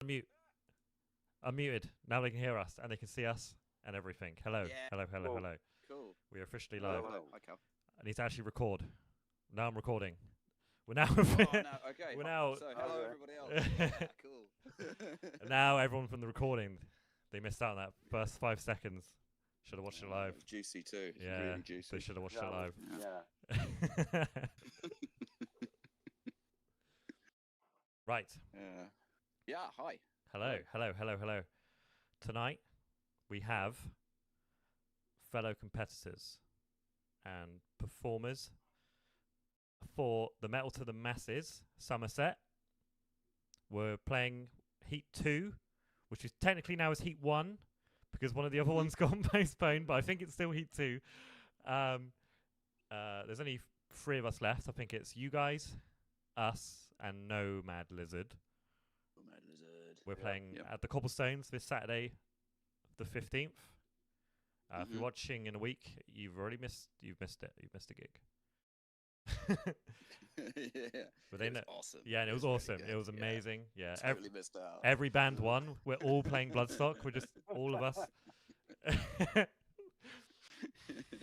Unmute. Unmuted. Now they can hear us and they can see us and everything. Hello. Yeah. Hello, hello, Cool. hello. Cool. We are officially Hello, live. hello. Hi, Cal. I need to actually record. Now I'm recording. We're now. Oh, no, okay. We're now. So, hello, Okay. everybody else. Yeah, cool. Now everyone from the recording, they missed out on that first 5 seconds. Should have watched it live. It was juicy too. It's Yeah, really juicy. they should have watched it Yeah. live. Yeah. Right. Yeah, hi. Hello, hello, hello, hello. Tonight we have fellow competitors and performers for the Metal to the Masses Somerset. We're playing Heat 2, which is technically now is Heat 1 because one of the other ones got postponed, but I think it's still Heat 2. There's only 3 of us left. I think it's you guys, us, and No Mad Lizard. Mad Lizard. We're playing Yep. at the Cobblestones this Saturday, the 15th. If you're watching in a week, you've missed it. You've missed a gig. Yeah. But they It was know. awesome. Yeah, and it was really awesome. good. It was amazing. Yeah, Totally missed out. every band won. We're all playing Bloodstock. We're just all of us.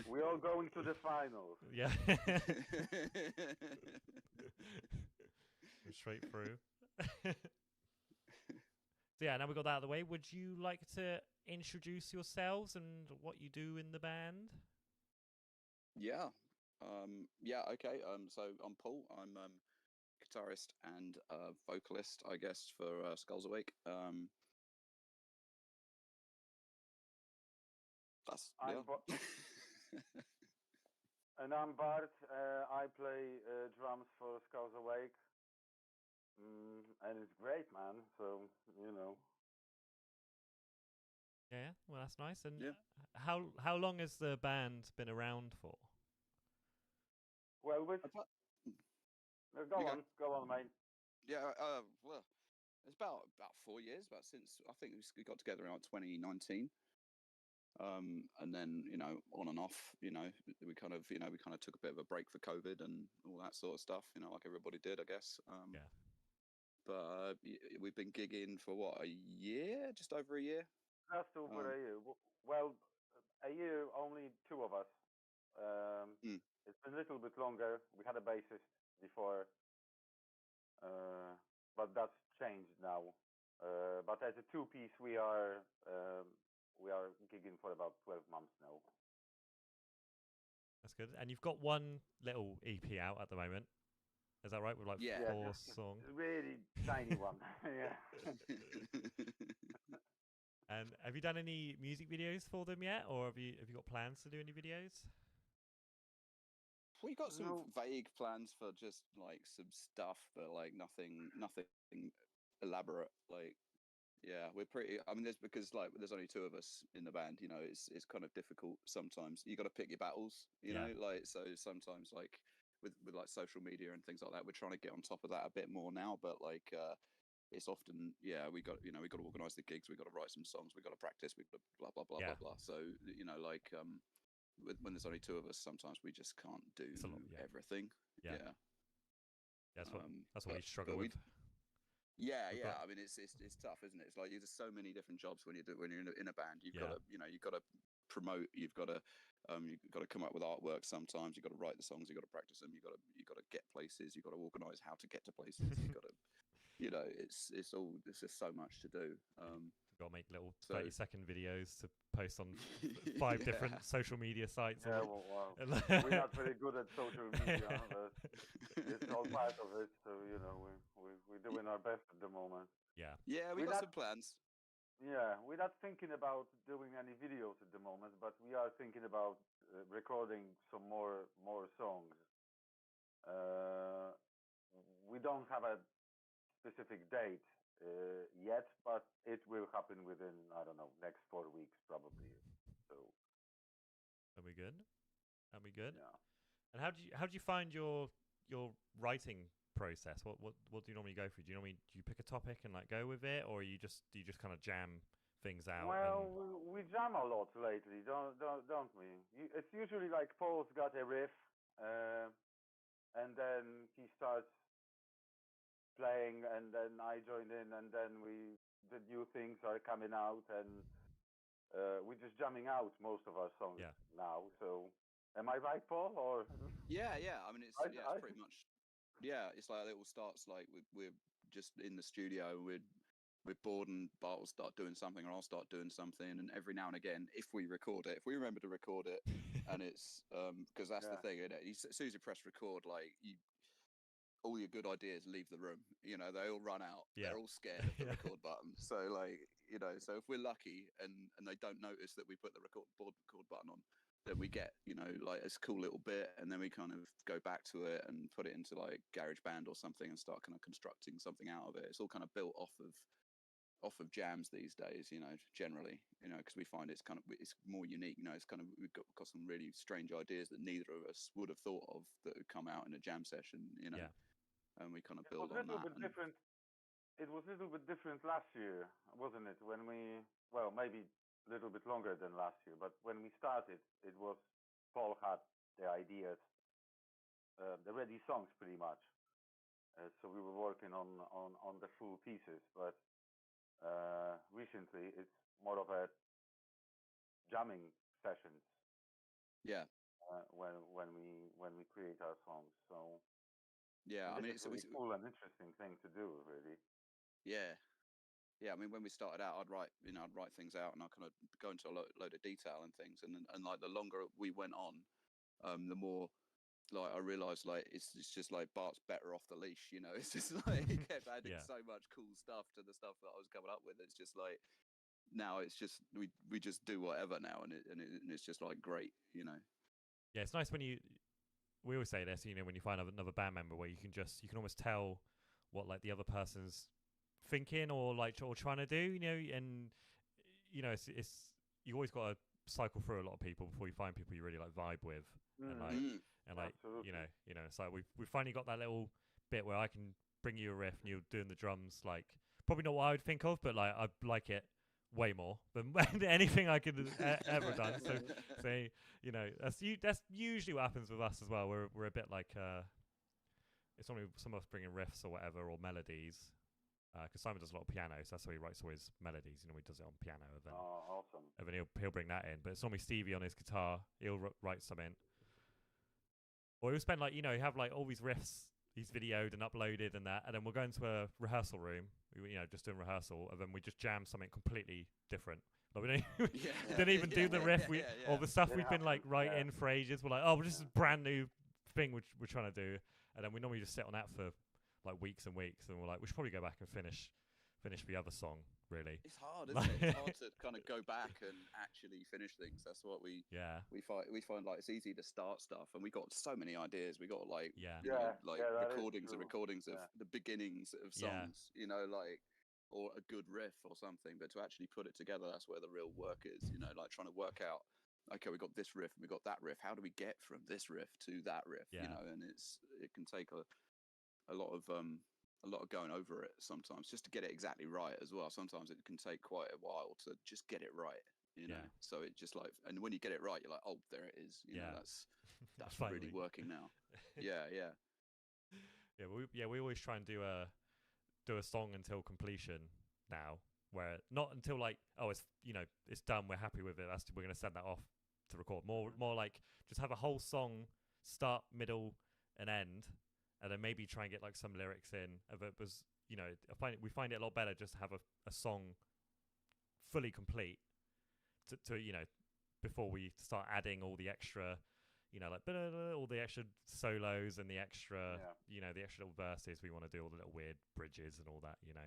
We're all going to the finals. Yeah. Straight through. So yeah, now we got that out of the way. Would you like to introduce yourselves and what you do in the band? Yeah. Yeah, okay. So I'm Paul. I'm guitarist and vocalist, I guess, for Skulls Awake. That's I'm And I'm Bart. I play drums for Skulls Awake. And it's great, man. So, you know. Yeah, well that's nice. And Yeah. how long has the band been around for? Well, You go on, mate. Yeah, well, it's about 4 years, about since I think we got together in like 2019, and then on and off, we kind of took a bit of a break for COVID and all that sort of stuff, like everybody did, I guess. Yeah. But we've been gigging for what, a year, just over a year. Just over a year. Well, a year, only 2 of us. It's been a little bit longer. We had a bassist before, but that's changed now. But as a 2-piece, we are gigging for about 12 months now. That's good. And you've got one little EP out at the moment. Is that right? With like Yeah. 4 songs. Really tiny one. Yeah. And have you done any music videos for them yet, or have you got plans to do any videos? We got some vague plans for just like some stuff, but like nothing elaborate. Like, yeah, we're pretty. I mean, because there's only 2 of us in the band. It's kind of difficult sometimes. You got to pick your battles. Like, so sometimes like with like social media and things like that, we're trying to get on top of that a bit more now. But like, it's often, yeah, we got to organize the gigs. We got to write some songs. We got to practice. We got to blah blah blah blah blah. So like when there's only 2 of us, sometimes we just can't do everything. Yeah. That's what we struggle with. Yeah. I mean, it's tough, isn't it? It's like there's so many different jobs when you're in a band. You've got to you've got to promote. You've got to come up with artwork. Sometimes you've got to write the songs. You've got to practice them. You've got to get places. You've got to organize how to get to places. You've got to it's just so much to do. We've got to make little 30-second videos to post on 5 different social media sites. Yeah, well, we're not very good at social media, but it's all part of it. So we're doing our best at the moment. Yeah, we got some plans. Yeah, we're not thinking about doing any videos at the moment, but we are thinking about recording some more songs. We don't have a specific date yet, but it will happen within, I don't know, next 4 weeks probably. So that'll be good. Yeah. And how do you find your writing process? What do you normally go through? Do you pick a topic and like go with it, or do you just kind of jam things out? Well, we jam a lot lately, don't we? It's usually like Paul's got a riff, and then he starts playing, and then I joined in, and then the new things are coming out, and we're just jamming out most of our songs Yeah. now. So, am I right, Paul? Or Yeah, yeah. I mean, it's I pretty much. Yeah, it's like it all starts like we're just in the studio. We're bored, and Bart will start doing something, or I'll start doing something, and every now and again, if we record it, if we remember to record it, and it's because that's the Yeah. thing, isn't it? As soon as you press record, like all your good ideas leave the room. You know, they all run out. Yeah. They're all scared of the Yeah. record button. So like, you know, so if we're lucky and they don't notice that we put the record button on, then we get, you know, like this cool little bit, and then we kind of go back to it and put it into like GarageBand or something and start kind of constructing something out of it. It's all kind of built off of jams these days, you know, generally, you know, because we find it's more unique. You know, it's kind of we've got some really strange ideas that neither of us would have thought of that would come out in a jam session, you know. Yeah. And we kind of It was build a on little that. bit different. It was a little bit different last year, wasn't it? When well, maybe a little bit longer than last year, but when we started, it was Paul had the ideas, the ready songs pretty much. So we were working on the full pieces, but recently it's more of a jamming sessions Yeah, when we create our songs. So yeah. and I this mean, is really cool and interesting thing to do, really. yeah, yeah. I mean, when we started out, I'd write things out, and I kind of go into a load of detail and things, and like the longer we went on, the more like I realized like it's just like Bart's better off the leash, you know. It's just like he kept adding Yeah. so much cool stuff to the stuff that I was coming up with. It's just like now it's just we just do whatever now, and it's just like great, you know. Yeah, it's nice when we always say this, you know, when you find another band member where you can almost tell what like the other person's thinking or like or trying to do, you know, and you know, it's you always got to cycle through a lot of people before you find people you really like vibe with, and like Mm. and like Absolutely. you know, it's like we finally got that little bit where I can bring you a riff and you're doing the drums, like probably not what I would think of, but like I like it way more than anything I could ever done. So you know, that's usually what happens with us as well. We're a bit like it's only some of us bringing riffs or whatever or melodies. Because Simon does a lot of piano, so that's how he writes all his melodies. You know, he does it on piano, and then, Oh, awesome. and then he'll bring that in. But it's normally Stevie on his guitar. He'll write something, or he'll spend like you have like all these riffs he's videoed and uploaded and that, and then we'll go into a rehearsal room. You know, just doing rehearsal, and then we just jam something completely different. Like we don't even do the riff. Or the stuff we've been like writing for ages. We're like, oh, well, this is a brand new thing we're trying to do, and then we normally just sit on that for like weeks and weeks, and we're like, we should probably go back and finish the other song. Really, it's hard, isn't it? It's hard to kind of go back and actually finish things. That's what we find like it's easy to start stuff, and we got so many ideas. We got like recordings and recordings of the beginnings of songs, you know, like or a good riff or something. But to actually put it together, that's where the real work is. You know, like trying to work out. Okay, we got this riff, we got that riff. How do we get from this riff to that riff? You know, and it can take a lot of going over it sometimes just to get it exactly right as well. Sometimes it can take quite a while to just get it right, you know. So it just like, and when you get it right, you're like, oh, there it is, you know. That's really working now. yeah we always try and do a song until completion now, where not until like, oh, it's it's done, we're happy with it, we're going to send that off to record. More like just have a whole song, start, middle and end, and then maybe try and get like some lyrics in. If it was, you know, we find it a lot better just to have a song fully complete to you know, before we start adding all the extra, you know, like all the extra solos and the extra, you know, the extra little verses. We want to do all the little weird bridges and all that, you know,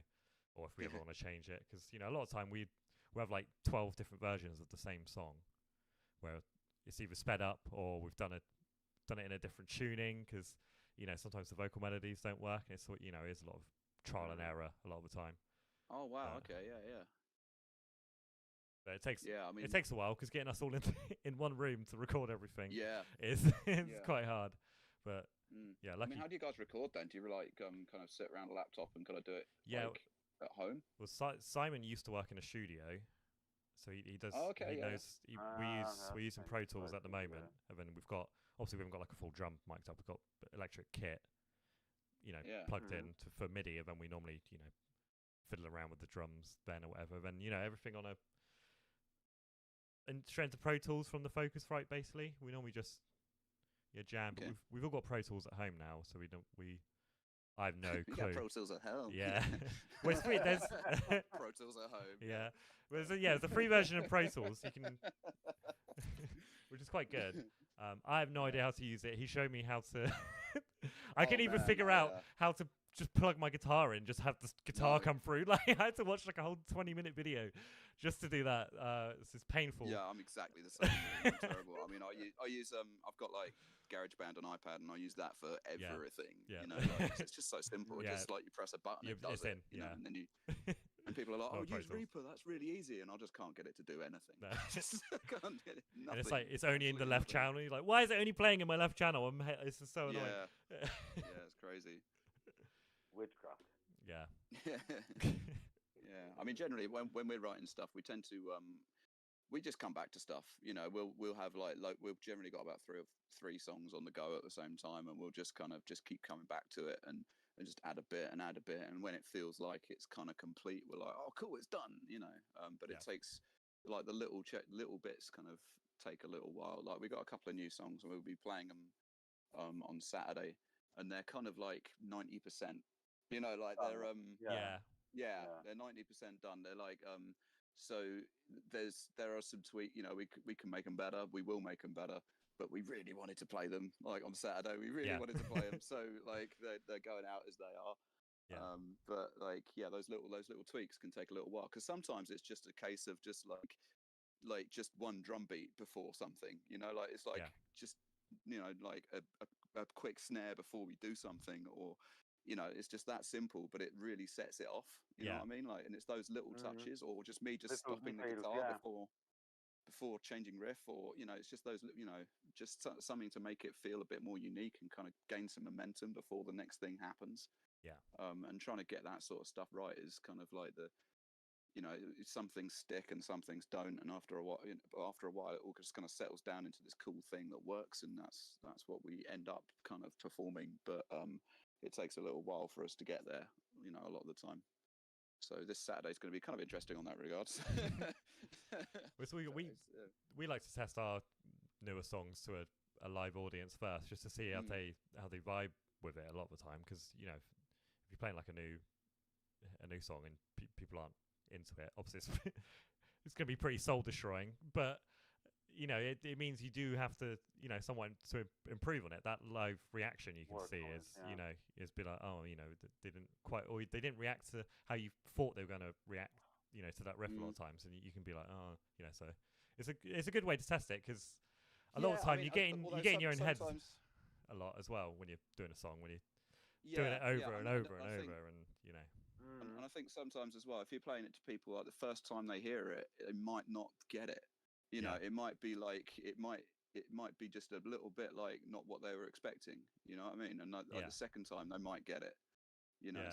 or if we ever want to change it, because you know, a lot of time we have like 12 different versions of the same song, where it's either sped up or we've done it in a different tuning, because you know, sometimes the vocal melodies don't work, and it's, you know, it's a lot of trial and error a lot of the time. Oh wow, okay, yeah. But it takes I mean, it takes a while, because getting us all in one room to record everything is quite hard. But yeah, lucky. I mean, how do you guys record then? Do you like kind of sit around a laptop and kind of do it like, at home? Well, Simon used to work in a studio, so he does. Oh, okay, he knows. We're using Pro Tools at the moment, and then we haven't got like a full drum mic'd up. We've got electric kit, plugged in for MIDI, and then we normally fiddle around with the drums then or whatever. Then everything on and straight into Pro Tools from the Focusrite. Basically, we normally just jam. But we've all got Pro Tools at home now, so I have no clue. You got Pro Tools at home. Yeah. Well, it's weird. There's Pro Tools at home. Yeah. Well, there's a free version of Pro Tools. You can, which is quite good. I have no idea how to use it. He showed me how to. I couldn't even figure out how to just plug my guitar in, just have the guitar come through. Like I had to watch like a whole 20-minute video just to do that. It's painful. Yeah, I'm exactly the same. I'm terrible. I mean, I use I've got like GarageBand on iPad, and I use that for everything. Yeah. It's just so simple. It's just like you press a button, it does it. And then and people are like, "Oh, use Reaper. That's really easy," and I just can't get it to do anything. No. Just can't get it. Nothing. And it's like it's only in the left channel. You're like, why is it only playing in my left channel? It's just so annoying. Yeah, it's crazy. Witchcraft. Yeah. Yeah. I mean, generally, when we're writing stuff, we tend to we just come back to stuff. We'll have like we've generally got about three songs on the go at the same time, and we'll just kind of keep coming back to it and just add a bit, and when it feels like it's kind of complete, we're like, oh cool, it's done, but it takes like the little bits kind of take a little while. Like we got a couple of new songs and we'll be playing them on Saturday, and they're kind of like 90%, like they're they're 90% done. They're like so there are some tweak, we can make them better, we will make them better, but we really wanted to play them like on Saturday. We really wanted to play them, so like they're going out as they are. But like those little tweaks can take a little while, because sometimes it's just a case of just like just one drum beat before something, like it's like just like a quick snare before we do something, or it's just that simple, but it really sets it off. You know what I mean? Like, and it's those little touches, or just me just stopping the guitar before changing riff, or it's just those just something to make it feel a bit more unique and kind of gain some momentum before the next thing happens. And trying to get that sort of stuff right is kind of like the some things stick and some things don't, and after a while it all just kind of settles down into this cool thing that works, and that's what we end up kind of performing. But it takes a little while for us to get there, a lot of the time. So this Saturday is going to be kind of interesting on that regard. So we like to test our newer songs to a live audience first, just to see how they vibe with it a lot of the time, because if you're playing like a new song and people aren't into it, obviously it's going to be pretty soul destroying, but it means you do have to someone to improve on it. That live reaction you can see is is be like, oh, they didn't quite, or they didn't react to how you thought they were going to react to that riff a lot of times, and you can be like, oh, so it's a good way to test it, because a lot of the time you get in your own head a lot as well when you're doing a song, when you're doing it over and over and over, and and I think sometimes as well, if you're playing it to people, like the first time they hear it, they might not get it. It might be like it might be just a little bit like not what they were expecting. You know what I mean? And like the second time they might get it.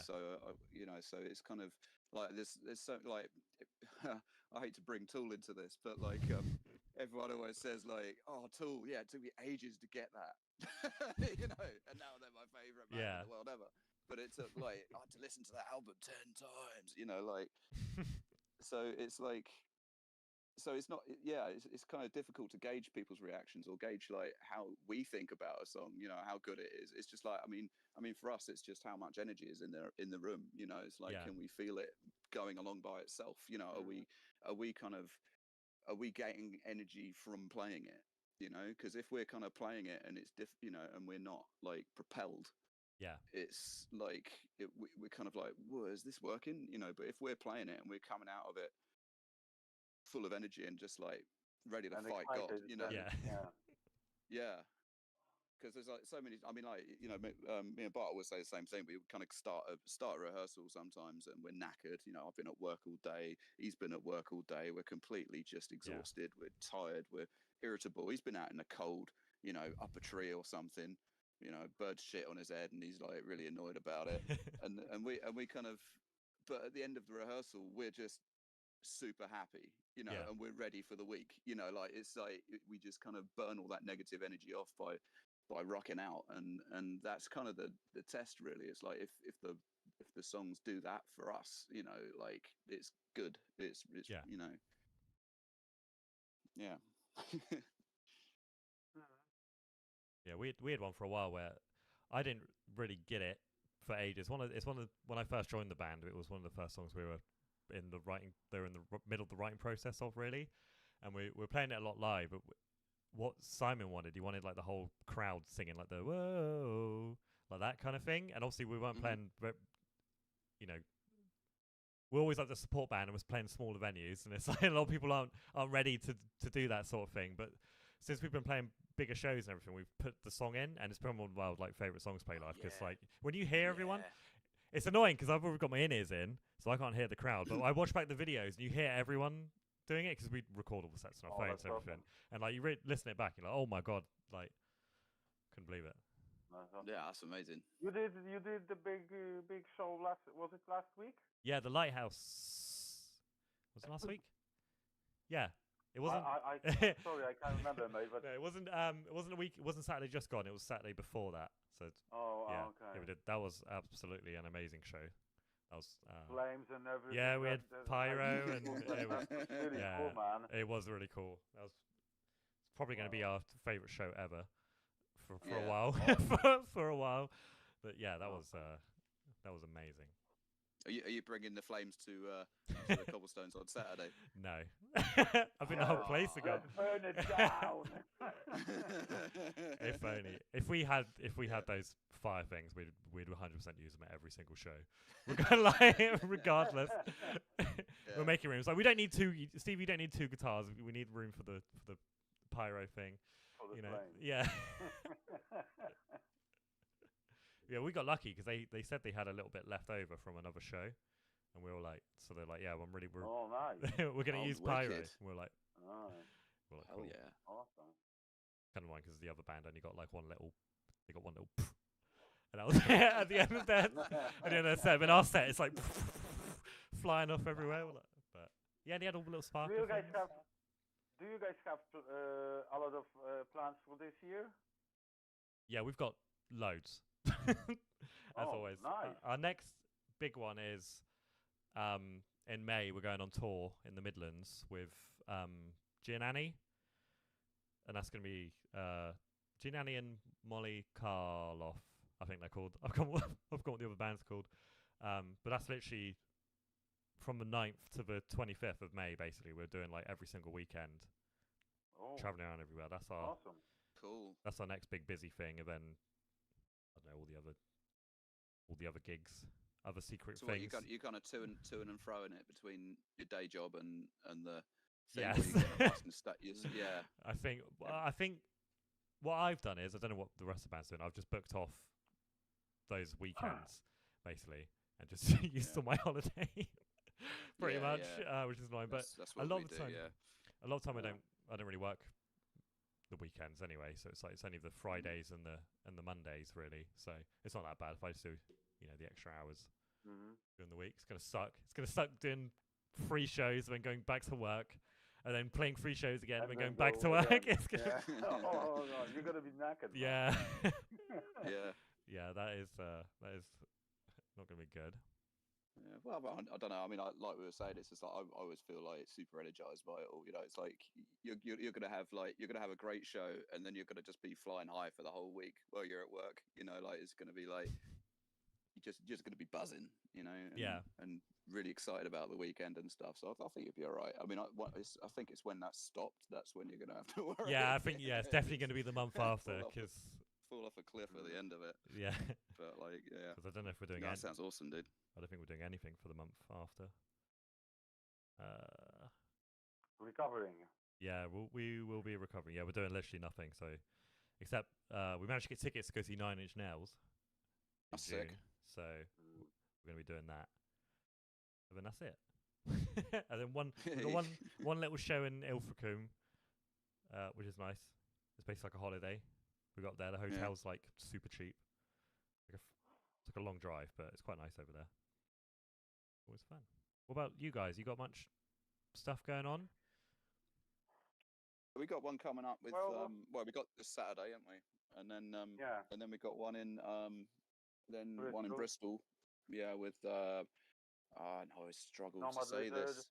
So so it's kind of like there's so like I hate to bring Tool into this, but like everyone always says like, oh, Tool, it took me ages to get that. And now they're my favorite band in the world ever. But it took like I had to listen to that album 10 times, like so it's like, so it's not, it's kind of difficult to gauge people's reactions, or gauge like how we think about a song, how good it is. It's just like, I mean for us, it's just how much energy is in the room, it's like, can we feel it going along by itself? Are we getting energy from playing it? Because if we're kind of playing it and it's and we're not like propelled, it's like we're kind of like, whoa, is this working? But if we're playing it and we're coming out of it full of energy and just like ready to fight God, because there's like so many. I mean, like me and Bart always say the same thing. We kind of start a rehearsal sometimes, and we're knackered. I've been at work all day. He's been at work all day. We're completely just exhausted. We're tired. We're irritable. He's been out in the cold, up a tree or something. Bird shit on his head, and he's like really annoyed about it. and we kind of, but at the end of the rehearsal, we're just super happy, and we're ready for the week. Like it's like we just kind of burn all that negative energy off by by rocking out, and that's kind of the test really. It's like if the songs do that for us, you know, like it's good. It's Yeah. you know, yeah. Yeah, we had one for a while where I didn't really get it for ages. When I first joined the band, it was one of the first songs we were in the writing. They were in the middle of the writing process of really, and we were playing it a lot live. But what Simon wanted, he wanted like the whole crowd singing like the whoa, like that kind of thing. And obviously we weren't playing, you know. We're always like the support band and was playing smaller venues, and it's like a lot of people aren't ready to do that sort of thing. But since we've been playing bigger shows and everything, we've put the song in, and it's been one of our like favorite songs to play live because like when you hear everyone, it's annoying because I've already got my in-ears in, so I can't hear the crowd. But I watch back the videos and you hear everyone doing it because we record all the sets on our phones and everything, and like you listen it back, you're like, oh my god, like couldn't believe it. Yeah, that's amazing. You did the big show was it last week? Yeah, the Lighthouse. Was it last week? Yeah, it wasn't. Sorry, I can't remember, mate. But no, it wasn't. It wasn't a week. It wasn't Saturday just gone. It was Saturday before that. So yeah, okay. yeah, we did. That was absolutely an amazing show. That was flames and everything. Yeah, we had pyro and it was really cool, man. It was really cool. That was probably going to be our favorite show ever for a while. for a while, but yeah, that was amazing. Are you bringing the flames to the cobblestones on Saturday? No, I think the whole place would go. Burn it down. If only. If we had those fire things, we'd 100% use them at every single show, regardless. We're making rooms. Like we don't need two. Steve, you don't need two guitars. We need room for the pyro thing. For the flame. flame. Yeah. Yeah, we got lucky because they said they had a little bit left over from another show, and we were like, so they're like, yeah, we're oh nice. we're gonna use pyro. And we're like, hell cool. Yeah, awesome. Kind of annoying because the other band only got like one little, and that was at the end of their set. But our set, it's like flying off everywhere. But yeah, they had all the little sparkles. Do you guys have a lot of plans for this year? Yeah, we've got loads. As always. Nice. Our next big one is in May. We're going on tour in the Midlands with Gin Annie, and that's going to be Gin Annie and Molly Karloff, I think they're called. I've got what the other band's called, but that's literally from the 9th to the 25th of May. Basically, we're doing like every single weekend, traveling around everywhere. That's our awesome. Cool. That's our next big busy thing, and then I don't know all the other gigs, other secret so things. You kind of to and fro in it between your day job and the thing yes. where you yeah. I think what I've done is I don't know what the rest of the band's doing. I've just booked off those weekends basically and just used all my holiday pretty much, which is annoying. But that's a lot of the time, I don't really work the weekends anyway, so it's only the Fridays and the Mondays really, so it's not that bad if I just do the extra hours during the week. It's gonna suck doing 3 shows and then going back to work and then playing 3 shows again and then going back to work. It's gonna oh god, you're gonna be knackered. Yeah. Yeah, that is not gonna be good. Yeah, well, I don't know. I mean, like we were saying, it's just like I always feel like super energized by it all. It's like you're gonna have a great show, and then you're gonna just be flying high for the whole week while you're at work. Like it's gonna be like you're just gonna be buzzing. And really excited about the weekend and stuff. So I think you'll be all right. I mean, I think it's when that's stopped. That's when you're gonna have to worry. Yeah, I think it's definitely gonna be the month after because. Fall off a cliff at the end of it. Yeah. But like, yeah. Because I don't know if we're doing that sounds awesome, dude. I don't think we're doing anything for the month after. Recovering. Yeah, we will be recovering. Yeah, we're doing literally nothing. So, except we managed to get tickets to go see 9 Inch Nails. That's sick. So we're gonna be doing that. And then that's it. And then one little show in Ilfracombe, which is nice. It's basically like a holiday. We got there. The hotel's like super cheap. It's like a long drive, but it's quite nice over there. Always fun. What about you guys? You got much stuff going on? We got one coming up with. We got this Saturday, haven't we? and then Yeah. and then we got one in one in Bristol. Bristol. Yeah, with I know I struggle to Nomad say Lizard. this.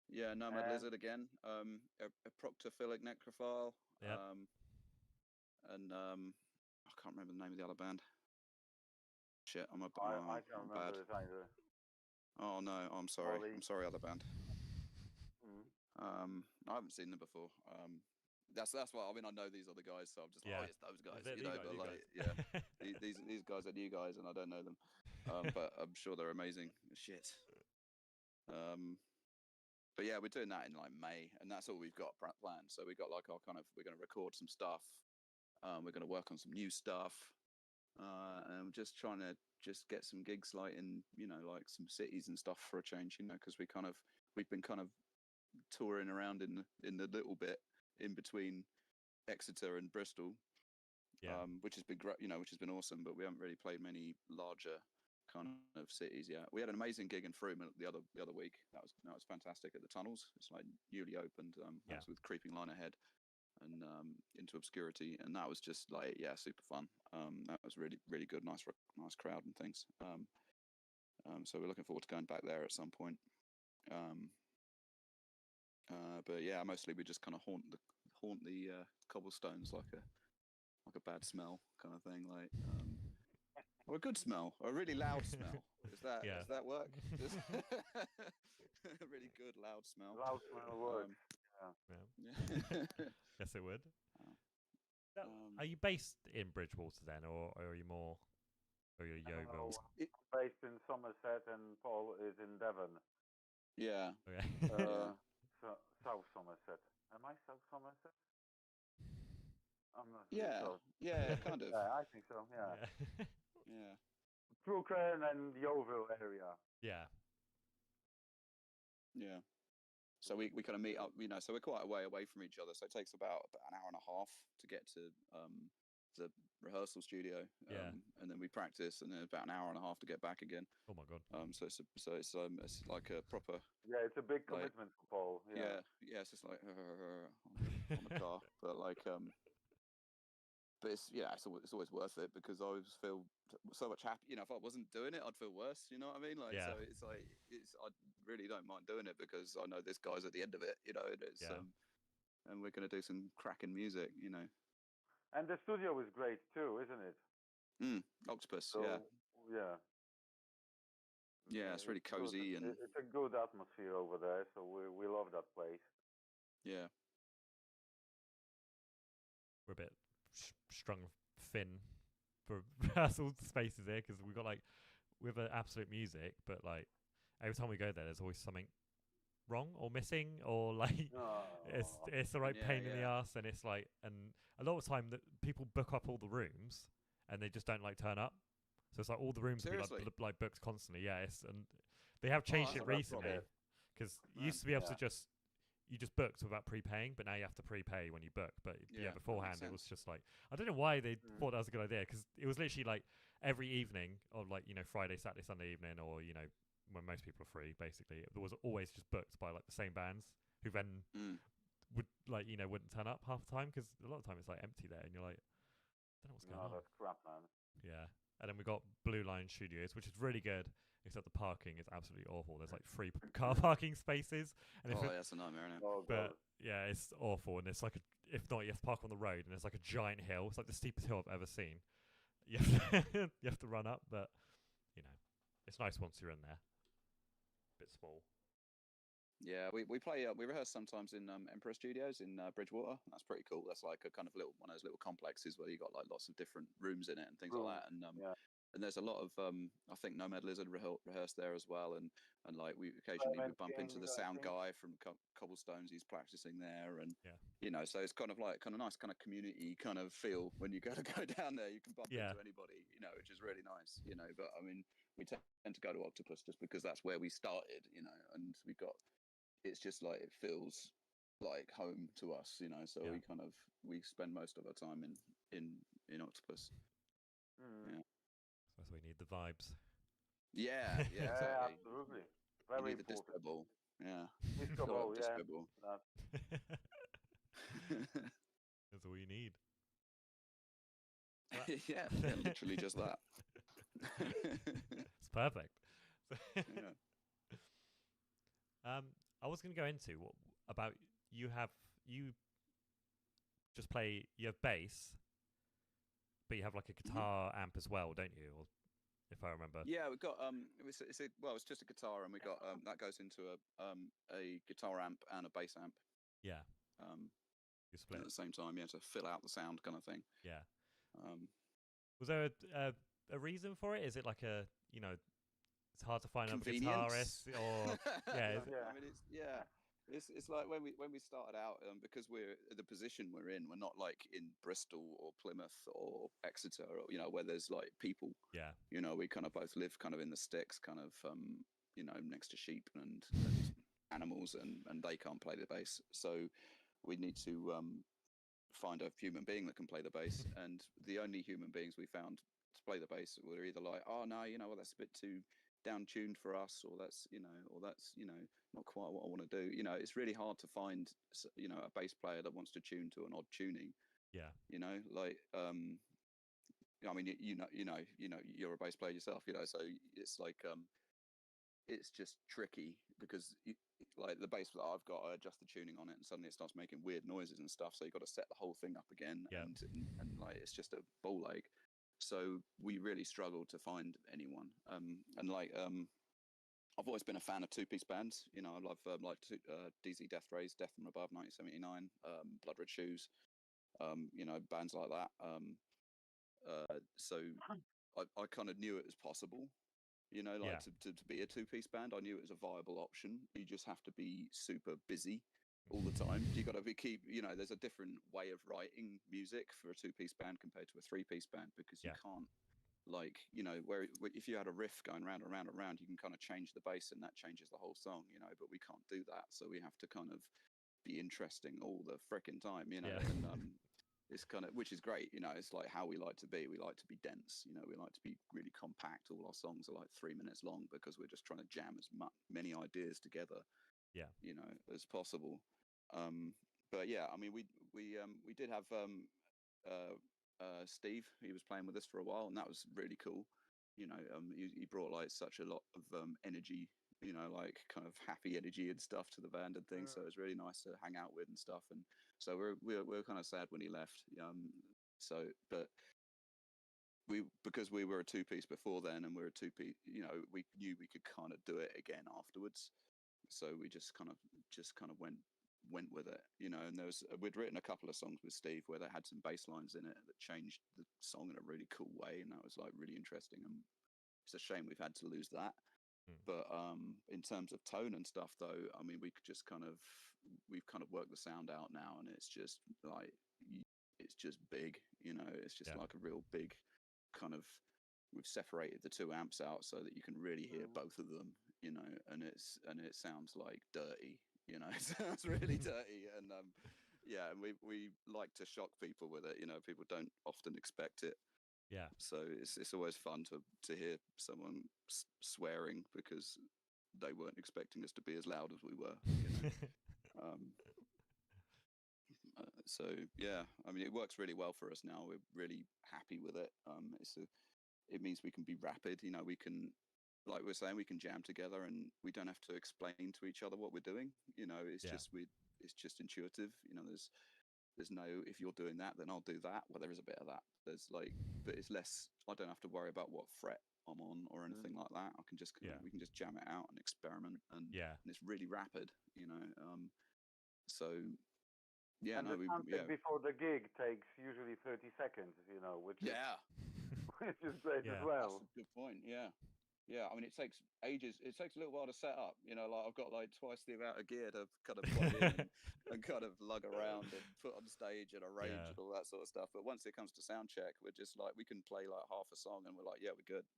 Yeah, Nomad And Lizard again. A proctophilic necrophile. Yep. And I can't remember the name of the other band. Shit, I can't I'm remember bad. it either. Oh no, I'm sorry. Ollie. I'm sorry, other band. Mm. I haven't seen them before. That's what I mean. I know these other guys, so I'm just Yeah. like, oh, it's those guys, Is it you these know. guys, But these like, guys? yeah, these guys are new guys, and I don't know them. But I'm sure they're amazing. Shit. But yeah, we're doing that in like May, and that's all we've got planned. So we got like our we're going to record some stuff. We're going to work on some new stuff, and I'm just trying to just get some gigs like in, you know, like some cities and stuff for a change, you know, because we've been kind of touring around in the little bit in between Exeter and Bristol, Yeah. which has been great, you know, which has been awesome. But we haven't really played many larger kind of cities yet. We had an amazing gig in Frome the other week. That was fantastic at the Tunnels. It's like newly opened. That was with Creeping Line Ahead and Into Obscurity, and that was just like, yeah, super fun. That was really really good, nice crowd and things. So we're looking forward to going back there at some point. But yeah, mostly we just kind of haunt the cobblestones like a bad smell kind of thing, like or a good smell, or a really loud smell. Does that work? A really good loud smell. Loud smell works. Yeah. Yes, it would. Are you based in Bridgewater then, or are you more? Or you're Yeovil? I'm based in Somerset, and Paul is in Devon. Yeah. Okay. South Somerset. Am I South Somerset? I'm not Yeah. sure. Yeah, kind of. Yeah, I think so. Yeah. Yeah. Crookham and Yeovil area. Yeah. Yeah. So we kind of meet up, you know, so we're quite a way away from each other. So it takes about an hour and a half to get to the rehearsal studio. And then we practice, and then about an hour and a half to get back again. Oh my god. So it's like a proper. Yeah, it's a big commitment for Paul. Yeah. Yeah. It's just like on the car, but like But it's always worth it, because I always feel so much happy. You know, if I wasn't doing it, I'd feel worse. You know what I mean? Like, so it's like I really don't mind doing it, because I know this guy's at the end of it. You know, and it's and we're gonna do some cracking music. You know. And the studio is great too, isn't it? Octopus. So, yeah. Yeah, it's really cozy, and it's a good atmosphere over there. So we love that place. Yeah. We're a bit strung thin for rehearsal spaces here, because we've got like, we have absolute music, but like every time we go there, there's always something wrong or missing, or like it's the right pain in the ass, and it's like, and a lot of the time that people book up all the rooms and they just don't like turn up, so it's like all the rooms be like booked constantly. And they have changed it recently, because you used to be able to just booked without prepaying, but now you have to prepay when you book. But beforehand it was just like, I don't know why they thought that was a good idea, because it was literally like every evening of, like, you know, Friday, Saturday, Sunday evening, or, you know, when most people are free, basically it was always just booked by like the same bands, who then would, like, you know, wouldn't turn up half the time, because a lot of the time it's like empty there, and you're like, I don't know what's going on. That's crap, man. Yeah. And then we got Blue Line Studios, which is really good, except the parking is absolutely awful. There's like 3 car parking spaces, and that's a nightmare, isn't it? But yeah, it's awful, and it's like if not, you have to park on the road, and it's like a giant hill. It's like the steepest hill I've ever seen. You have to run up, but you know, it's nice once you're in there. Bit small. Yeah, we play. We rehearse sometimes in Emperor Studios in Bridgewater. That's pretty cool. That's like a kind of one of those little complexes where you got like lots of different rooms in it and things like that. And there's a lot of I think Nomad Lizard rehearsed there as well. And like we occasionally we bump into the sound guy from Cobblestones. He's practicing there, and you know, so it's kind of nice kind of community kind of feel when you go down there. You can bump into anybody, you know, which is really nice, you know. But I mean, we tend to go to Octopus just because that's where we started, you know, and we got. It's just like it feels like home to us, you know. So we spend most of our time in Octopus. Yeah, that's why we need the vibes. Yeah, exactly. Absolutely. Very important. The disco ball. Yeah, disco ball. Disco ball. That's all you need. yeah, literally just that. It's perfect. Yeah. I was going to go into what about you just play, you have bass, but you have like a guitar amp as well, don't you? Or if I remember. Yeah, we've got it's just a guitar, and we got that goes into a guitar amp and a bass amp. Yeah. You split At the same time, yeah, to fill out the sound kind of thing. Yeah. Um, Was there a reason for it? Is it like a, it's hard to find a Convenience. guitarist, or yeah, I mean, it's like when we started out, because we're the position we're in, we're not like in Bristol or Plymouth or Exeter, or where there's like people. yeah, We kind of both live kind of in the sticks, kind of next to sheep and animals, and they can't play the bass, so we need to find a human being that can play the bass. And the only human beings we found to play the bass were either like, oh no, well, that's a bit too down tuned for us, or that's not quite what I want to do. It's really hard to find a bass player that wants to tune to an odd tuning. yeah, Like I mean, you're a bass player yourself, so it's like it's just tricky because like the bass that I've got, I adjust the tuning on it, and suddenly it starts making weird noises and stuff. So you've got to set the whole thing up again, yeah. and like it's just a ball ache. So we really struggled to find anyone. And like I've always been a fan of two-piece bands. I love DZ Death Rays, Death from Above, 1979, Blood Red Shoes, bands like that. So I kind of knew it was possible. To be a two-piece band, I knew it was a viable option. You just have to be super busy all the time. You got to there's a different way of writing music for a two-piece band compared to a three-piece band, because you can't, like, where if you had a riff going round and round and round, you can kind of change the bass and that changes the whole song, but we can't do that. So we have to kind of be interesting all the frickin' time, and it's kind of, which is great, it's like how we like to be. We like to be dense, we like to be really compact. All our songs are like 3 minutes long because we're just trying to jam as many ideas together, as possible. But yeah, I mean, we did have Steve. He was playing with us for a while, and that was really cool. He brought like such a lot of energy, like kind of happy energy and stuff to the band and things. So it was really nice to hang out with and stuff. And so we're kind of sad when he left. But because we were a two-piece before then, and we're a two-piece, we knew we could kind of do it again afterwards. So we just kind of went with it, and we'd written a couple of songs with Steve where they had some bass lines in it that changed the song in a really cool way, and that was like really interesting. And it's a shame we've had to lose that. But in terms of tone and stuff, though, I mean, we've kind of worked the sound out now, and it's just like, it's just big, it's just like a real big kind of, we've separated the two amps out so that you can really hear both of them, and it sounds like dirty, it sounds really dirty. And and we like to shock people with it. People don't often expect it. Yeah. So it's always fun to hear someone swearing because they weren't expecting us to be as loud as we were. So yeah, I mean, it works really well for us now. We're really happy with it. It means we can be rapid. We can, like we're saying, we can jam together, and we don't have to explain to each other what we're doing. It's just intuitive. There's no, if you're doing that, then I'll do that. Well, there is a bit of that. But it's less. I don't have to worry about what fret I'm on or anything like that. I can just we can just jam it out and experiment, and it's really rapid. So yeah, and the sound before the gig takes usually 30 seconds. Which is which is great as well. That's a good point. Yeah, I mean, it takes ages. It takes a little while to set up. Like I've got like twice the amount of gear to kind of plug in and kind of lug around and put on stage and arrange and all that sort of stuff. But once it comes to sound check, we're just like, we can play like half a song and we're like, yeah, we're good.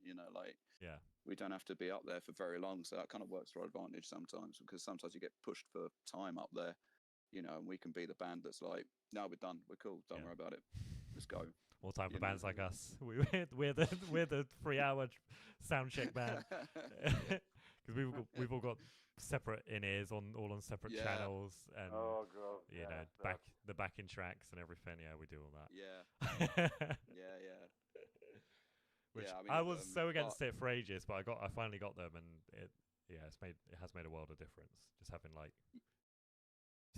We don't have to be up there for very long. So that kind of works to our advantage sometimes, because sometimes you get pushed for time up there, and we can be the band that's like, no, we're done. We're cool. Don't worry about it. Let's go. More time for bands like us. We're the 3-hour sound check band. Because Because we've all got separate in-ears all on separate channels, and oh god, you know, the backing tracks and everything. Yeah, we do all that. Yeah. Yeah. Which Yeah, I mean, I was so against it for ages, but I finally got them, and it has made a world of difference. Just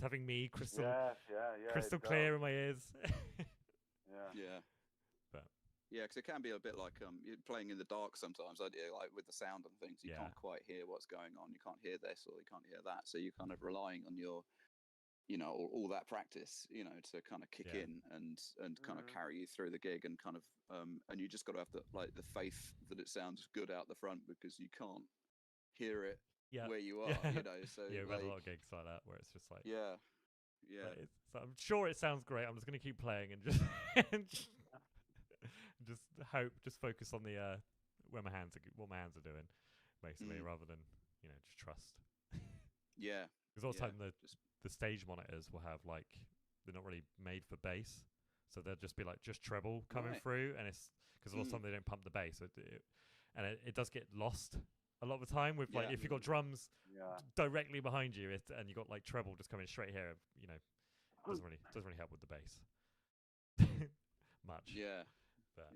having me crystal clear in my ears. Yeah. But yeah, because it can be a bit like you're playing in the dark sometimes. Like with the sound and things, you can't quite hear what's going on. You can't hear this or you can't hear that. So you're kind of relying on your, you know, all that practice, you know, to kind of kick in and kind of carry you through the gig, and kind of and you just got to have the faith that it sounds good out the front, because you can't hear it where you are, you know. So we've had a lot of gigs like that where it's just like so I'm sure it sounds great. I'm just gonna keep playing and just just focus on the what my hands are doing, basically, rather than, you know, just trust. Because all the time the stage monitors will have, like, they're not really made for bass, so they'll just be like just treble coming through, and it's because a lot of time they don't pump the bass, so it does get lost a lot of the time with like if you've got drums directly behind you, and you got like treble just coming straight here, you know, doesn't really help with the bass much. But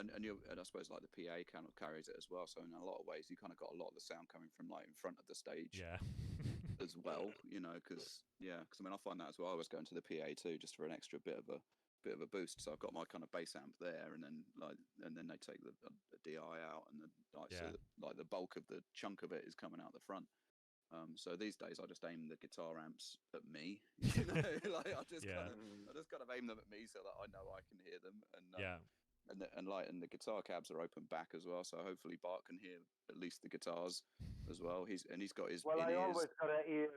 and I suppose like the PA kind of carries it as well. So in a lot of ways, you kind of got a lot of the sound coming from like in front of the stage as well. You know, because I mean, I find that as well. I was going to the PA too, just for an extra bit of a boost. So I've got my kind of bass amp there, and then they take the DI out, and so the bulk of the chunk of it is coming out the front. So these days I just aim the guitar amps at me, you know, like I just kind of aim them at me so that I know I can hear them, and the guitar cabs are open back as well, so hopefully Bart can hear at least the guitars as well. He's got his I in-ears. always got an ear,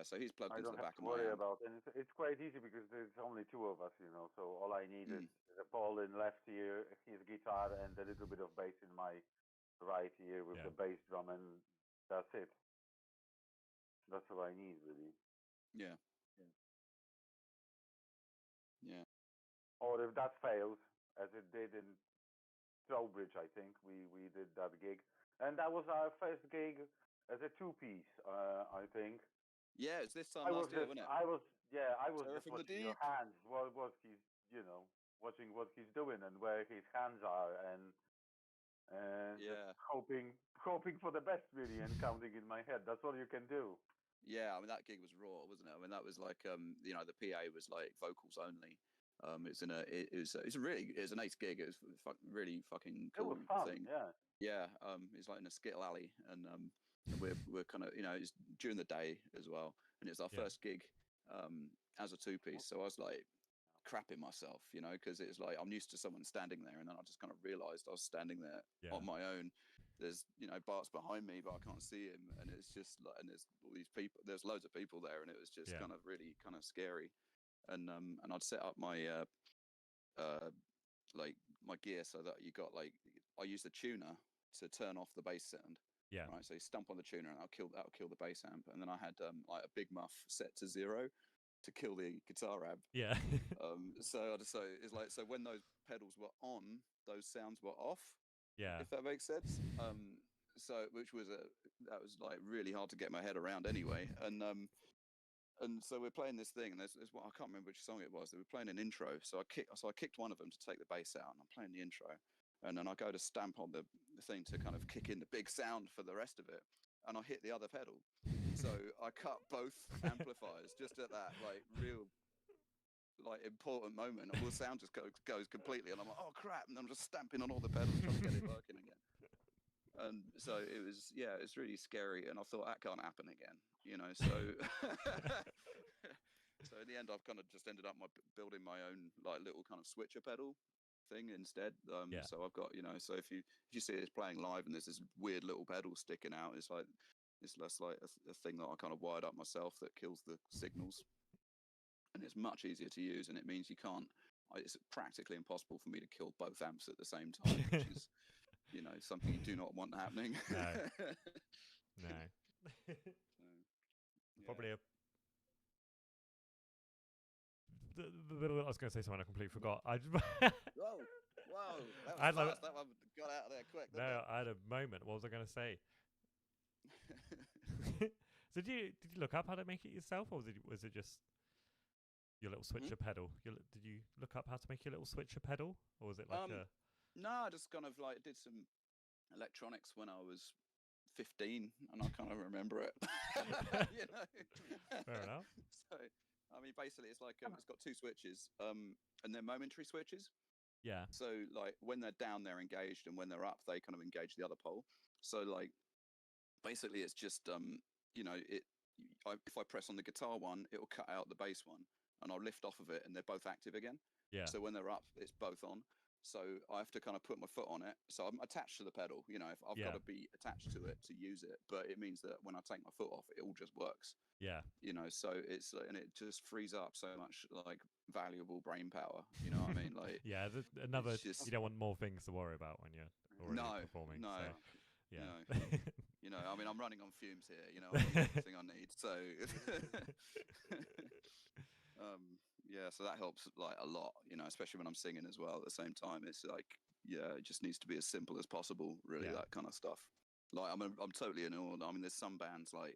so he's plugged into the back of my I don't have to worry amp. about it. And it's quite easy because there's only two of us, you know. So all I need is a Paul in left ear, his guitar, and a little bit of bass in my right ear with the bass drum, and that's it. That's all I need, really. Yeah. Or if that fails, as it did in Trowbridge, I think we did that gig, and that was our first gig as a two-piece, I think. Yeah, it's this time last year, wasn't it? I was Terror just from the watching Deep. your hands, what he's, you know, watching what he's doing and where his hands are, and just hoping for the best, really, and counting in my head. That's all you can do. Yeah, I mean, that gig was raw, wasn't it? I mean, that was like you know, the PA was like vocals only. It's an ace gig. It was really fucking cool. It was fun, thing. It's like in a skittle alley, and we're kind of, you know, it's during the day as well, and it's our first gig as a two-piece. So I was like crapping myself, you know, because it's like I'm used to someone standing there, and then I just kind of realised I was standing there on my own. There's, you know, Bart's behind me, but I can't see him, and it's just like, and there's all these people, there's loads of people there, and it was just kind of really kind of scary. And I'd set up my like my gear so that you got like, I use the tuner to turn off the bass sound. Right. So you stump on the tuner, and that'll kill the bass amp. And then I had like a big muff set to 0 to kill the guitar amp. So it's like, so when those pedals were on, those sounds were off. If that makes sense. So that was like really hard to get my head around anyway. And so we're playing this thing, and there's what, I can't remember which song it was. They were playing an intro, so I kicked one of them to take the bass out, and I'm playing the intro, and then I go to stamp on the thing to kind of kick in the big sound for the rest of it, and I hit the other pedal, so I cut both amplifiers just at that like real like important moment, and all the sound just goes completely, and I'm like, oh crap, and I'm just stamping on all the pedals trying to get it working again. And so it was, it's really scary, and I thought that can't happen again, you know. So, so in the end, I've kind of just ended up building my own like little kind of switcher pedal thing instead. So I've got, you know, so if you see it playing live, and there's this weird little pedal sticking out, it's less like a thing that I kind of wired up myself that kills the signals, and it's much easier to use, and it means it's practically impossible for me to kill both amps at the same time, which is, you know, something you do not want happening. No. Probably I was going to say something I completely forgot. Whoa, that I was had fast. That one got out of there quick. Didn't no, I had a moment. What was I going to say? So did you look up how to make it yourself, or was it just your little switcher pedal? Did you look up how to make your little switcher pedal, or was it like a? No, I just kind of like did some electronics when I was 15, and I kind of remember it. You know. Fair enough. So, I mean, basically, it's like it's got two switches, and they're momentary switches. Yeah. So, like when they're down, they're engaged, and when they're up, they kind of engage the other pole. So, like, basically, it's just you know, if I press on the guitar one, it will cut out the bass one, and I'll lift off of it, and they're both active again. Yeah. So when they're up, it's both on. So I have to kind of put my foot on it. So I'm attached to the pedal. You know, I've got to be attached to it to use it. But it means that when I take my foot off, it all just works. Yeah. You know, so and it just frees up so much like valuable brain power. You know what I mean? Like yeah. You don't want more things to worry about when you're already performing. No. So, yeah. You know, I mean, I'm running on fumes here. You know, I need everything I need. So. Yeah, so that helps like a lot, you know, especially when I'm singing as well at the same time. It's like, yeah, it just needs to be as simple as possible, really, that kind of stuff. Like, I'm totally in awe. I mean, there's some bands like,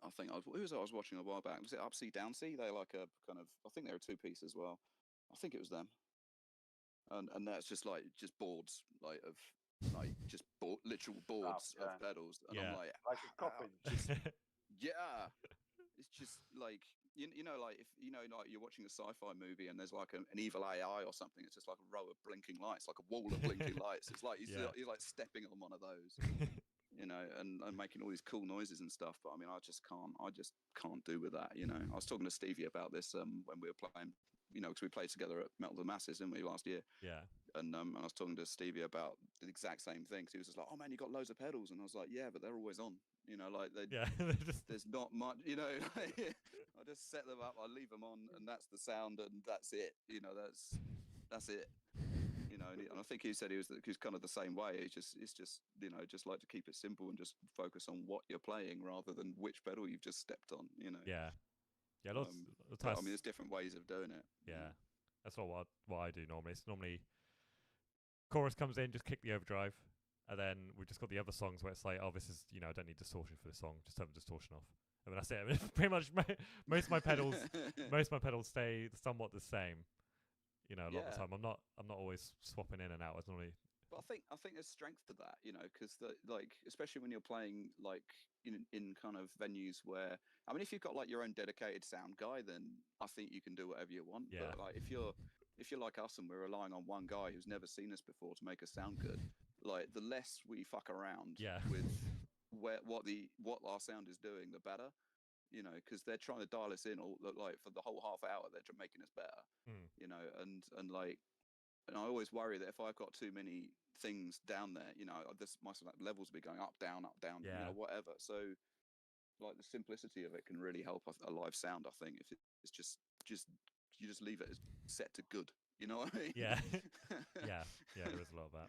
I think I was watching a while back. Was it Upsea Downsea? They're like a kind of, I think they're a two-piece as well. I think it was them. And that's just boards, like of, like just literal boards of pedals. And I'm like a coffin. Yeah. It's just like you know, like if you know, like you're watching a sci-fi movie and there's like an evil AI or something. It's just like a row of blinking lights, like a wall of blinking lights. It's like you're like stepping on one of those, you know, and making all these cool noises and stuff. But I mean, I just can't do with that. You know, I was talking to Stevie about this when we were playing, you know, because we played together at Metal to the Masses, didn't we, last year? Yeah. And I was talking to Stevie about the exact same thing. He was just like, "Oh man, you got loads of pedals," and I was like, "Yeah, but they're always on." You know, like there's not much. You know, I just set them up, I leave them on, and that's the sound, and that's it. You know, that's it. You know, and I think he said he was kind of the same way. It's just you know, just like to keep it simple and just focus on what you're playing rather than which pedal you've just stepped on. You know. Yeah. Yeah. I mean, there's different ways of doing it. Yeah. That's not what I do normally. It's normally chorus comes in, just kick the overdrive, and then we've just got the other songs where it's like, oh, this is, you know, I don't need distortion for this song, just turn the distortion off. I mean, that's it. I mean, pretty much most of my pedals stay somewhat the same. You know, a lot of the time I'm not always swapping in and out. It's normally. But I think there's strength to that, you know, because like especially when you're playing like in kind of venues where, I mean, if you've got like your own dedicated sound guy, then I think you can do whatever you want. Yeah. But like if you're like us and we're relying on one guy who's never seen us before to make us sound good, like the less we fuck around with what our sound is doing, the better. You know, because they're trying to dial us in all like for the whole half hour, they're making us better. You know, and like. And I always worry that if I've got too many things down there, you know, my levels will be going up, down, you know, whatever. So, like the simplicity of it can really help a live sound. I think if it's just you just leave it as set to good. You know what I mean? Yeah, yeah. There is a lot of that.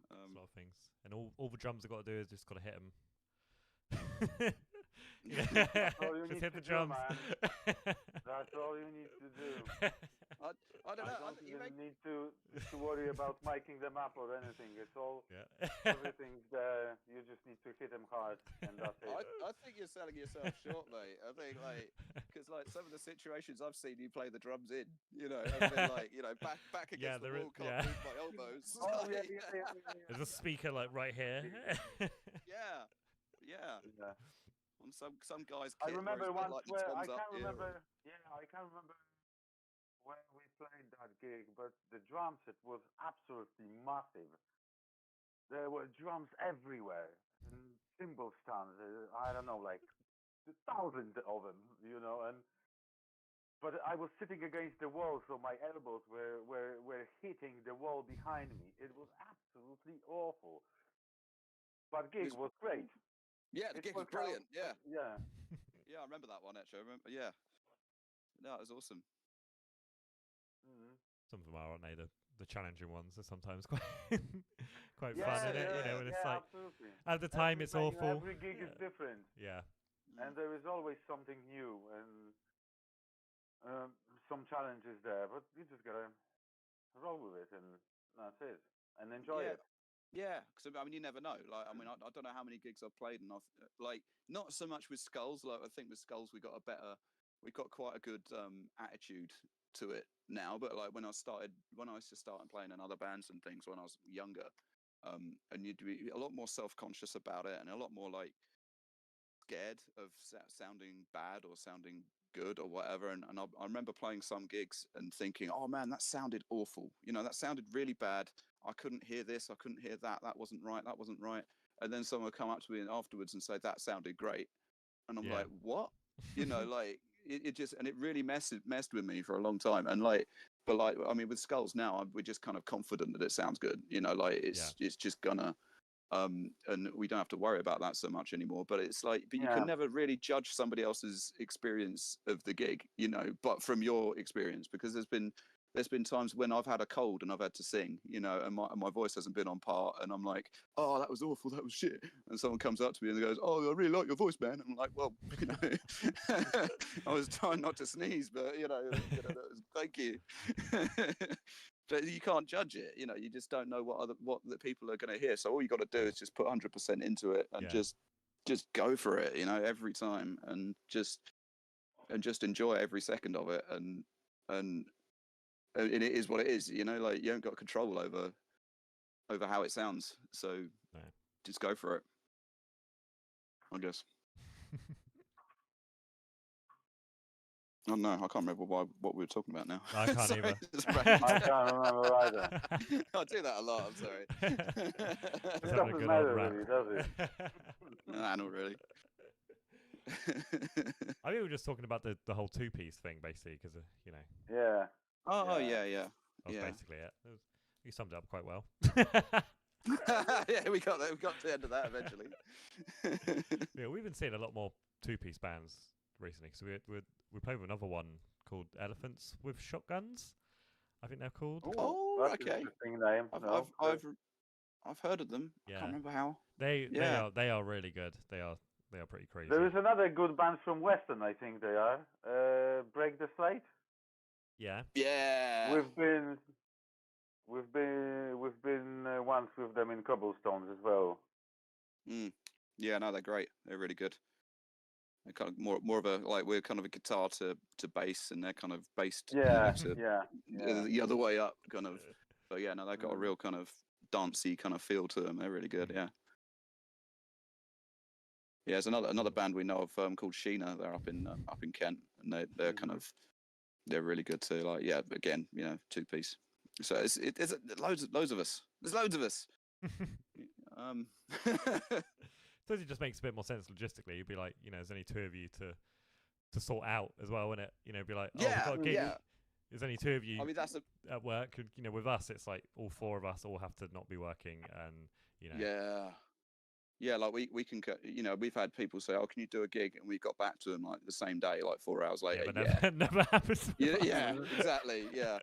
There's a lot of things, and all the drums have got to do is just got to hit them. Just hit the drums. That's all you need to do. I don't know. You don't need to worry about miking them up or anything. It's all everything's there. You just need to hit them hard, and that's it. I think you're selling yourself short, mate. I think like because like some of the situations I've seen you play the drums in, you know, have been like, you know, back against the wall, can't move my elbows. Oh yeah. There's a speaker like right here. Yeah. On some guys. I remember once like where I can't remember. Yeah, I can't remember when we played that gig, but the drum set was absolutely massive. There were drums everywhere, and cymbal stands. I don't know, like thousands of them, you know. But I was sitting against the wall, so my elbows were hitting the wall behind me. It was absolutely awful. But gig was great. Yeah, the gig was brilliant. Yeah. Yeah, I remember that one actually. I remember. Yeah. No, it was awesome. Some of them are, aren't they? The challenging ones are sometimes quite fun, isn't it? You know, and it's like absolutely. At the time it's awful. Every gig is different. Yeah. And there is always something new and some challenges there, but you just gotta roll with it, and that's it, and enjoy Yeah. it. Yeah, because I mean, you never know. Like, I mean, I don't know how many gigs I've played, and I've like not so much with Skulls. Like, I think with Skulls we got quite a good attitude to it now. But like when I used to start playing in other bands and things when I was younger, and you'd be a lot more self-conscious about it, and a lot more like scared of sounding bad or sounding good or whatever. And I remember playing some gigs and thinking, oh man, that sounded awful. You know, that sounded really bad. I couldn't hear this. I couldn't hear that. That wasn't right. That wasn't right. And then someone would come up to me afterwards and say, that sounded great. And I'm like, what? You know, like it just, and it really messed with me for a long time. And like, but like, I mean, with Skulls now, we're just kind of confident that it sounds good. You know, like it's just gonna, and we don't have to worry about that so much anymore. But it's like, but you can never really judge somebody else's experience of the gig, you know, but from your experience, because there's been times when I've had a cold and I've had to sing, you know, and my voice hasn't been on part, and I'm like, oh, that was awful, that was shit. And someone comes up to me and goes, oh, I really like your voice, man. And I'm like, well, you know, I was trying not to sneeze, but you know thank you. But you can't judge it, you know. You just don't know what the people are going to hear. So all you got to do is just put 100% into it and just go for it, you know, every time, and just enjoy every second of it. And it is what it is, you know. Like you haven't got control over how it sounds, so just go for it, I guess. Oh no, I can't remember what we were talking about now. I can't either. I can't remember either. I do that a lot. I'm sorry. It doesn't matter really, does it? Nah, not really. I think we were just talking about the whole two-piece thing, basically, because you know. Yeah. Oh yeah. That's basically it. You summed it up quite well. Yeah, we got to the end of that eventually. Yeah, we've been seeing a lot more two-piece bands recently, because we played with another one called Elephants with Shotguns, I think they're called. Oh, okay. Interesting name. I've heard of them. I can't remember how. They are really good. They are pretty crazy. There is another good band from Western, I think they are. Break the Slate. Yeah. Yeah. We've been once with them in Cobblestones as well. Yeah, no, they're great. They're really good. They're kind of more of a, like, we're kind of a guitar to bass, and they're kind of bass to the other way up, kind of. But yeah, no, they've got a real kind of dancey kind of feel to them. They're really good. Yeah. Yeah, there's another band we know of called Sheena. They're up in Kent, and they're kind of, they're really good too. Like, yeah, again, you know, two piece. So there's loads of us. There's loads of us. So it just makes a bit more sense logistically. You'd be like, you know, there's only two of you to sort out as well, wouldn't it? You know, be like, oh, we've got a gig. Yeah. There's only two of you. I mean, that's at work. And, you know, with us, it's like all four of us all have to not be working, and you know. Yeah, like we can, you know, we've had people say, oh, can you do a gig? And we got back to them like the same day, like 4 hours later. Yeah, but never happens. Yeah, exactly. Yeah.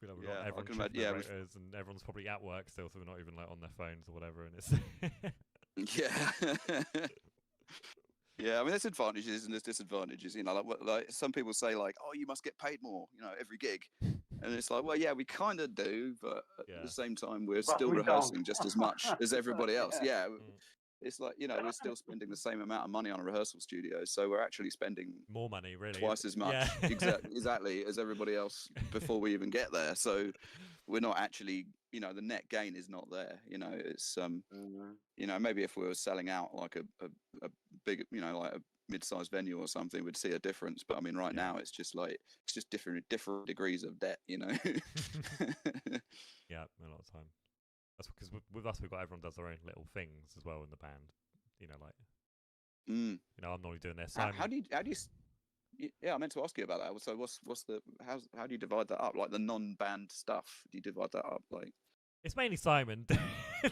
We've got everyone checking their rotors, and everyone's probably at work still, so they're not even like on their phones or whatever. And it's yeah. I mean, there's advantages and there's disadvantages. You know, like some people say, like, oh, you must get paid more, you know, every gig. And it's like, well, yeah, we kind of do, but at the same time, we're still rehearsing just as much as everybody else. Yeah. It's like, you know, we're still spending the same amount of money on a rehearsal studio, so we're actually spending more money, really, twice as much, exactly as everybody else before we even get there. So we're not actually, you know, the net gain is not there. You know, it's you know, maybe if we were selling out like a big, you know, like a mid-sized venue or something, we'd see a difference. But I mean, right now it's just different degrees of debt. You know. Yeah, a lot of time. That's because with us, we've got everyone does their own little things as well in the band. You know, like you know, I'm normally doing this. How do you? Yeah, I meant to ask you about that. So how do you divide that up? Like the non-band stuff, do you divide that up? Like, it's mainly Simon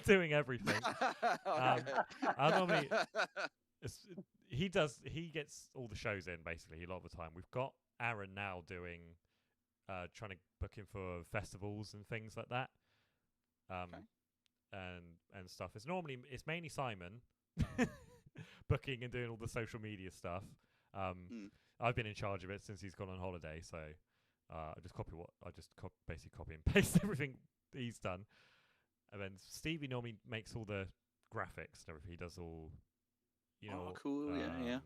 doing everything. I normally he gets all the shows in basically a lot of the time. We've got Aaron now doing trying to book him for festivals and things like that. And stuff. It's mainly Simon booking and doing all the social media stuff. I've been in charge of it since he's gone on holiday, so I just basically copy and paste everything he's done, and then Stevie normally makes all the graphics and everything. He does all, Oh, cool. Yeah.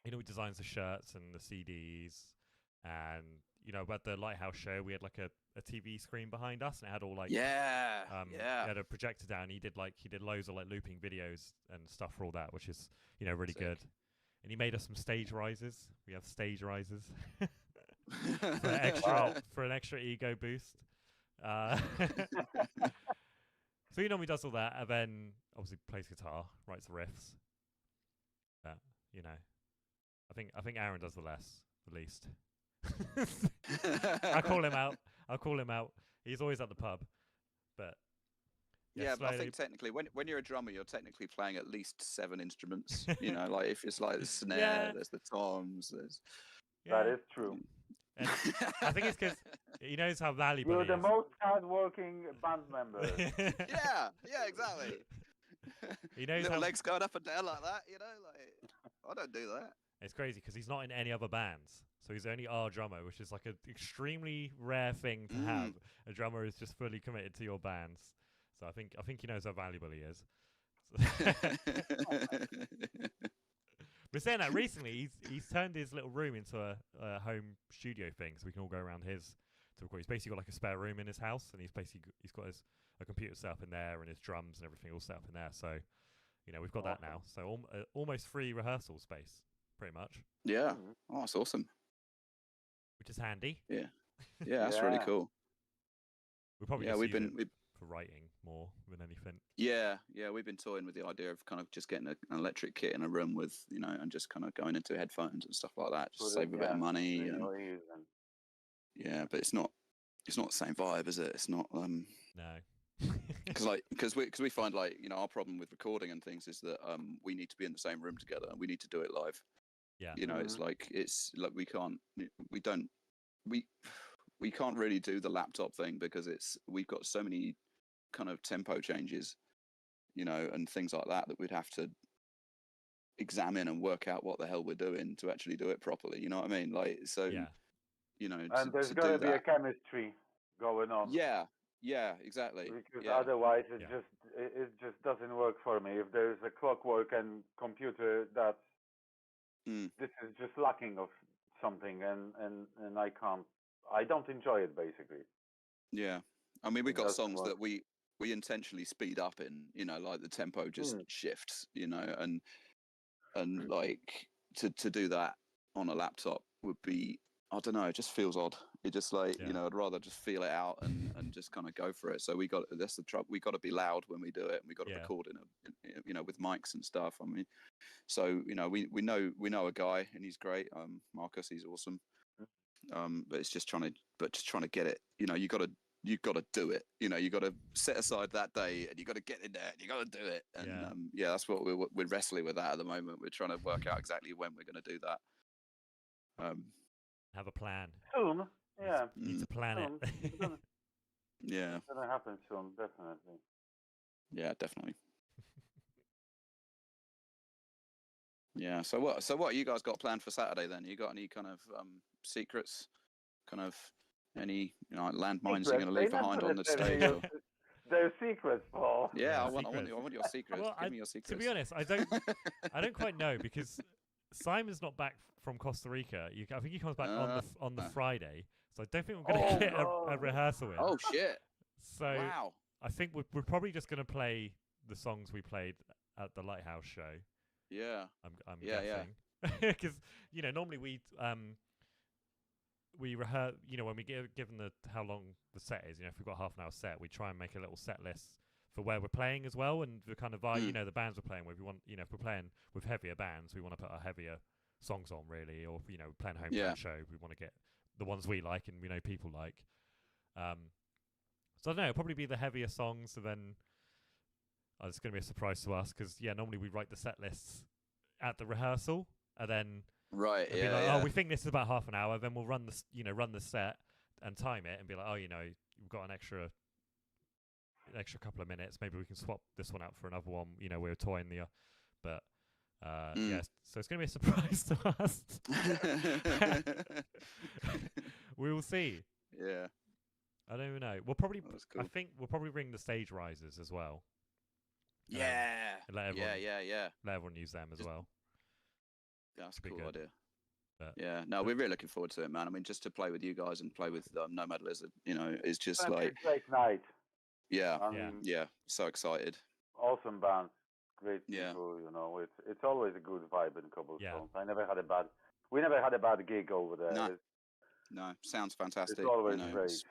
He designs the shirts and the CDs, and at the Lighthouse show we had like a TV screen behind us, and it had all like He he had a projector down. He did loads of like looping videos and stuff for all that, which is really Sick. good. And he made us some stage rises. We have stage rises for an extra ego boost. So he normally does all that, and then obviously plays guitar, writes the riffs. I think Aaron does the least. I'll call him out. He's always at the pub, but but I think technically, when you're a drummer, you're technically playing at least 7 instruments. Like if it's like the snare, there's the toms, there's. That is true. And I think it's because he knows how valuable You're he the is. most hard-working band member. yeah, exactly. He knows Little how legs going up and down like that, like I don't do that. It's crazy because he's not in any other bands, so he's only our drummer, which is like an extremely rare thing to have. A drummer is just fully committed to your bands. So I think he knows how valuable he is. But saying that, recently he's turned his little room into a home studio thing, so we can all go around his to record. He's basically got like a spare room in his house, and he's got a computer set up in there and his drums and everything all set up in there. So we've got that now. So almost free rehearsal space, pretty much. Yeah. Oh, that's awesome. Which is handy. Yeah. Yeah, that's really cool. We probably we've been for writing more than anything. Yeah, we've been toying with the idea of kind of just getting an electric kit in a room with and just kind of going into headphones and stuff like that, just save a bit of money. Yeah, but it's not the same vibe, is it? It's not. No. Because we find our problem with recording and things is that we need to be in the same room together and we need to do it live. Yeah. It's like we can't really do the laptop thing because we've got so many kind of tempo changes, and things like that we'd have to examine and work out what the hell we're doing to actually do it properly. You know what I mean? Like, so, and there's got to be a chemistry going on. Yeah, exactly. Because otherwise it just doesn't work for me. If there's a clockwork and computer this is just lacking of something, and I don't enjoy it basically. Yeah, I mean, we've got songs that we intentionally speed up in, like the tempo just shifts, and like to do that on a laptop would be, I don't know, it just feels odd. It just like, I'd rather just feel it out and just kind of go for it. So that's the trouble. We got to be loud when we do it, and we got to record in with mics and stuff. I mean, so we know a guy, and he's great. Marcus, he's awesome. But it's just trying to get it. You got to do it. You got to set aside that day, and you got to get in there, and you got to do it. And that's what we're wrestling with that at the moment. We're trying to work out exactly when we're going to do that. Have a plan. Soon, yeah. Need to plan it. Yeah. It's gonna happen soon, definitely. Yeah, definitely. Yeah. So what you guys got planned for Saturday then? You got any kind of secrets? Kind of any landmines you're going to leave behind on the stage? They're secrets, Paul. Yeah, I want your secrets. Well, Give me your secrets. To be honest, I don't quite know, because Simon's not back from Costa Rica. I think he comes back on the Friday, so I don't think we're going to get a rehearsal in. Oh shit! So wow. I think we're probably just going to play the songs we played at the Lighthouse show. Yeah. I'm guessing. Because normally we rehearse. When we given how long the set is, if we've got half an hour set, we try and make a little set list for where we're playing as well, and the kind of vibe, the bands we're playing with. We want, if we're playing with heavier bands, we want to put our heavier songs on, really, or playing a home show, we want to get the ones we like and people like. So I don't know, it'll probably be the heavier songs, and then it's going to be a surprise to us, because normally we write the set lists at the rehearsal, and then we think this is about half an hour, then we'll run the set and time it and be like, we've got an extra couple of minutes, maybe we can swap this one out for another one, we're toying but so it's going to be a surprise to us We will see. Yeah. I don't even know. We'll probably. That was cool. I think we'll probably bring the stage risers as well. Yeah. Let everyone, Yeah. Let everyone use them as well. That's a Be cool good. idea. But, yeah, no, we're really looking forward to it, man. I mean, just to play with you guys and play with Nomad Lizard, you know, is just It's like, a great night. yeah, I mean, so excited. awesome bands, great Yeah. people. You know, it's always a good vibe in Cobblestone. Yeah. We never had a bad gig over there. No. No, sounds fantastic. It's always you know, great.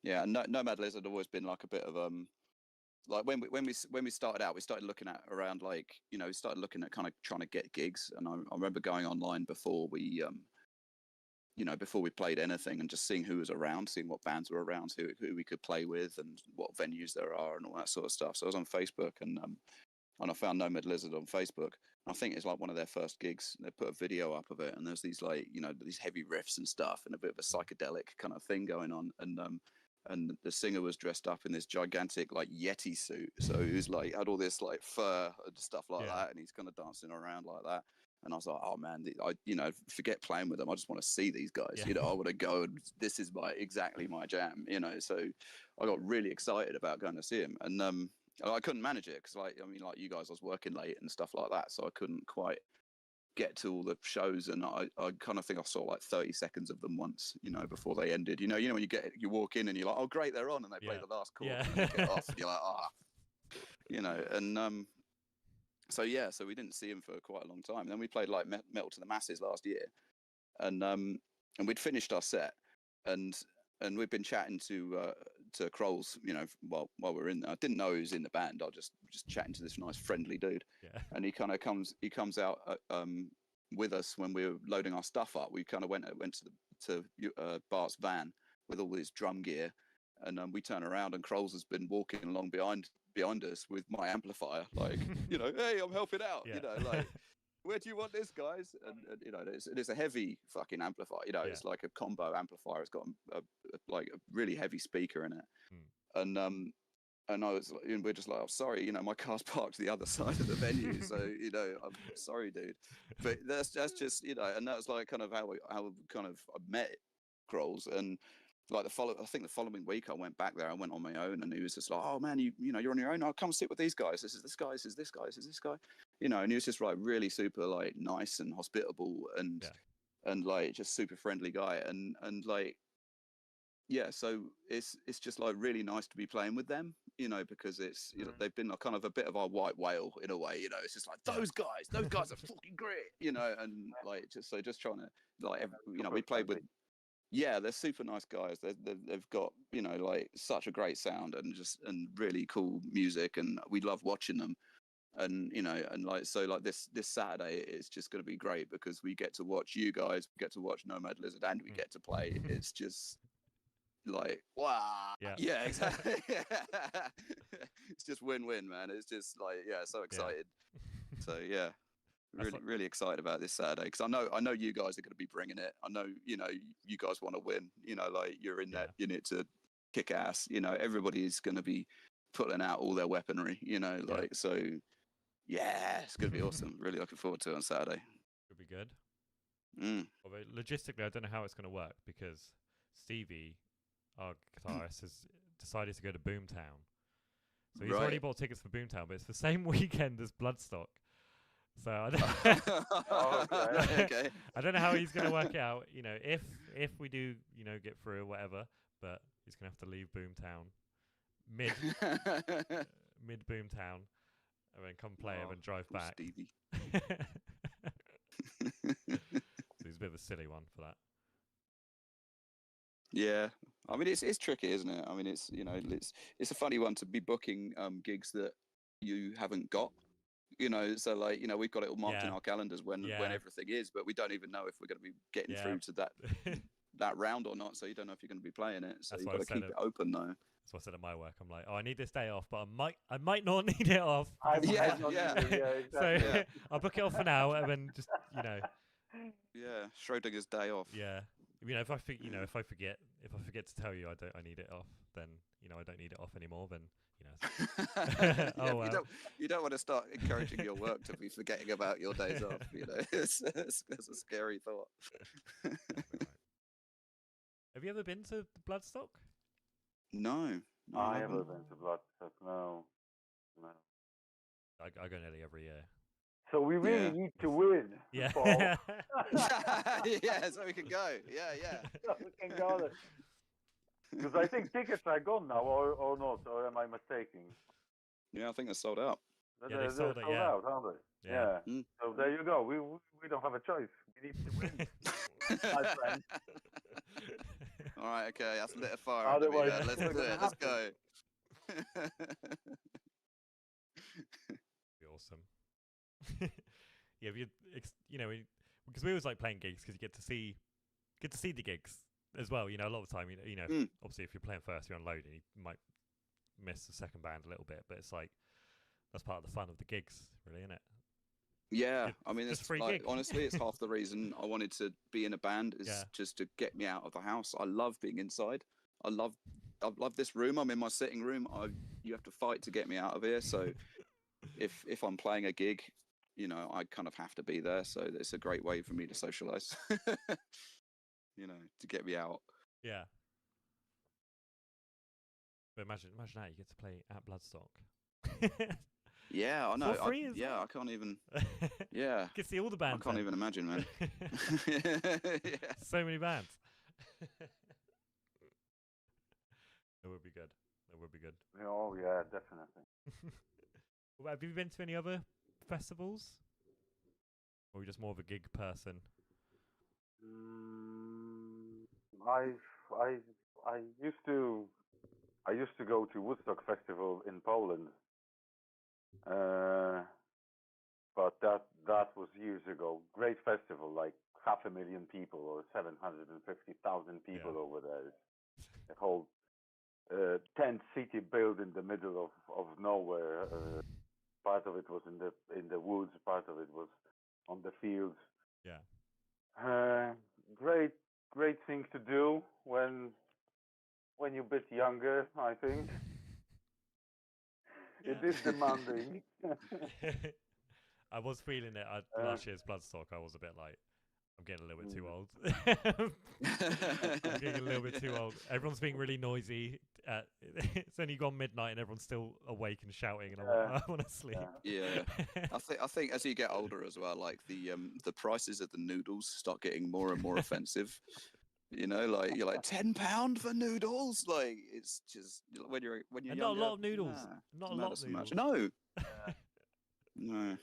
Yeah, and Nomad Lizard always been like a bit of like when we started out, we started looking at around like, you know, we started looking at kind of trying to get gigs, and I remember going online before we you know, before we played anything, and just seeing who was around, seeing what bands were around, who we could play with, and what venues there are, and all that sort of stuff. So I was on Facebook, and I found Nomad Lizard on Facebook. I think it's like one of their first gigs. They put a video up of it, and there's these like, you know, these heavy riffs and stuff, and a bit of a psychedelic kind of thing going on, and the singer was dressed up in this gigantic like Yeti suit, so he was like had all this like fur and stuff like that, and he's kind of dancing around like that. And I was like, oh man, I, you know, forget playing with them. I just want to see these guys. You know, I want to go, and this is exactly my jam. You know, so I got really excited about going to see him, and I couldn't manage it because, like, I mean, like you guys, I was working late and stuff like that, so I couldn't quite get to all the shows. And I kind of think I saw like 30 seconds of them once, you know, before they ended. You know, when you walk in and you're like, oh great, they're on, and they play the last chord, and they get off. And you're like, you know, and so we didn't see him for quite a long time. And then we played like Metal to the Masses last year, and we'd finished our set, and we'd been chatting to Kroll's, you know, while we're in there. I didn't know he was in the band. I was just chatting to this nice friendly dude, and he kind of comes out with us when we were loading our stuff up. We kind of went to Bart's van with all his drum gear, and we turn around, and Kroll's has been walking along behind us with my amplifier, like, you know, hey, I'm helping out, you know, like, where do you want this, guys? And you know, it's a heavy fucking amplifier, you know, it's like a combo amplifier. It's got like a really heavy speaker in it, and we're just like, I'm sorry, you know, my car's parked the other side of the venue, so, you know, I'm sorry, dude. But that's just, you know, and that was like kind of how I met Grolls. And like I think the following week I went back there. I went on my own, and he was just like, "Oh man, you know, you're on your own. I'll come sit with these guys. This is this guy. This is this guy. This is this guy." You know, and he was just like really super like nice and hospitable, and like just super friendly guy, and like so it's just like really nice to be playing with them, you know, because it's, you know, they've been like kind of a bit of our white whale in a way, you know. It's just like those guys are fucking great, you know, and like just trying to like you know, we played with. Yeah, they're super nice guys. They've got, you know, like such a great sound and really cool music, and we love watching them. And you know, and like so, like this Saturday is just going to be great because we get to watch you guys, we get to watch Nomad Lizard, and we get to play. It's just like wow, yeah, exactly. It's just win-win, man. It's just like so excited. So yeah. Really excited about this Saturday because I know you guys are going to be bringing it. I know, you know, you guys want to win. You know, like you're in that unit to kick ass. You know, everybody is going to be pulling out all their weaponry. You know, like so. Yeah, it's going to be awesome. Really looking forward to it on Saturday. Could be good. Although logistically, I don't know how it's going to work because Stevie, our guitarist, has decided to go to Boomtown. So he's already bought tickets for Boomtown, but it's the same weekend as Bloodstock. So I don't know how he's going to work it out. You know, if we do, you know, get through or whatever, but he's going to have to leave Boomtown mid Boomtown, and then come play and then drive back. Stevie. So he's a bit of a silly one for that. Yeah, I mean it's tricky, isn't it? I mean it's, you know, it's a funny one to be booking gigs that you haven't got. You know, so like, you know, we've got it all marked in our calendars when everything is, but we don't even know if we're going to be getting through to that round or not. So you don't know if you're going to be playing it. So you've got to keep it open though. That's what I said at my work. I'm like, oh, I need this day off, but I might not need it off. Exactly. So I'll book it off for now, and then just, you know. Yeah, Schrodinger's day off. Yeah, you know, if I forget to tell you I need it off, then, you know, I don't need it off anymore, then Yeah, oh well. you don't want to start encouraging your work to be forgetting about your days off. It's a scary thought. Right. Have you ever been to Bloodstock? No, I I haven't haven't. been to Bloodstock. No. I go nearly every year. So we really Yeah. need to win, Yeah. Paul. Yeah, so we can go. Yeah. So we can go there. Because I think tickets are gone now, or not, or am I mistaken? Yeah, I think it's sold out. Yeah, They're they sold it, sold yeah. out, aren't they? Yeah. Mm. So there you go. We don't have a choice. We need to win, my friend. All right, okay, that's lit a fire under me, Otherwise, man. Let's we're do it. gonna Let's have go. Be awesome. Yeah, because we always like playing gigs because you get to see the gigs as well. You know, a lot of the time, obviously if you're playing first, you're on load and you might miss the second band a little bit, but it's like that's part of the fun of the gigs, really, isn't it? Yeah, Good- I mean, just it's free like, gig. honestly, it's half the reason I wanted to be in a band is Yeah. just to get me out of the house. I love being inside. I love this room. I'm in my sitting room. You have to fight to get me out of here. So if I'm playing a gig, I kind of have to be there. So it's a great way for me to socialize. To get me out. Yeah. But imagine that you get to play at Bloodstock. Yeah, I know. For free as I can't even. Yeah, You can see all the I bands. can't then. even imagine, man. Yeah. So many bands. It would be good. It would be good. Oh yeah, definitely. Well, have you been to any other festivals? Or are you just more of a gig person? I used to go to Woodstock Festival in Poland, but that was years ago. Great festival, like 500,000 people or 750,000 people over there. A whole tent city built in the middle of nowhere. Part of it was in the woods, part of it was on the fields. Yeah. Great thing to do when you're a bit younger, I think. It is demanding. I was feeling it at last year's Bloodstock. I was a bit like, I'm getting a little bit too old. I'm getting a little bit too old. Everyone's being really noisy. It's only gone midnight and everyone's still awake and shouting, and I want to sleep. Yeah, I think as you get older as well, like the prices of the noodles start getting more and more offensive. Like you're like £10 for noodles. Like it's just when you're And younger, not a lot of noodles. Not a doesn't lot matter of so noodles. much. No, no.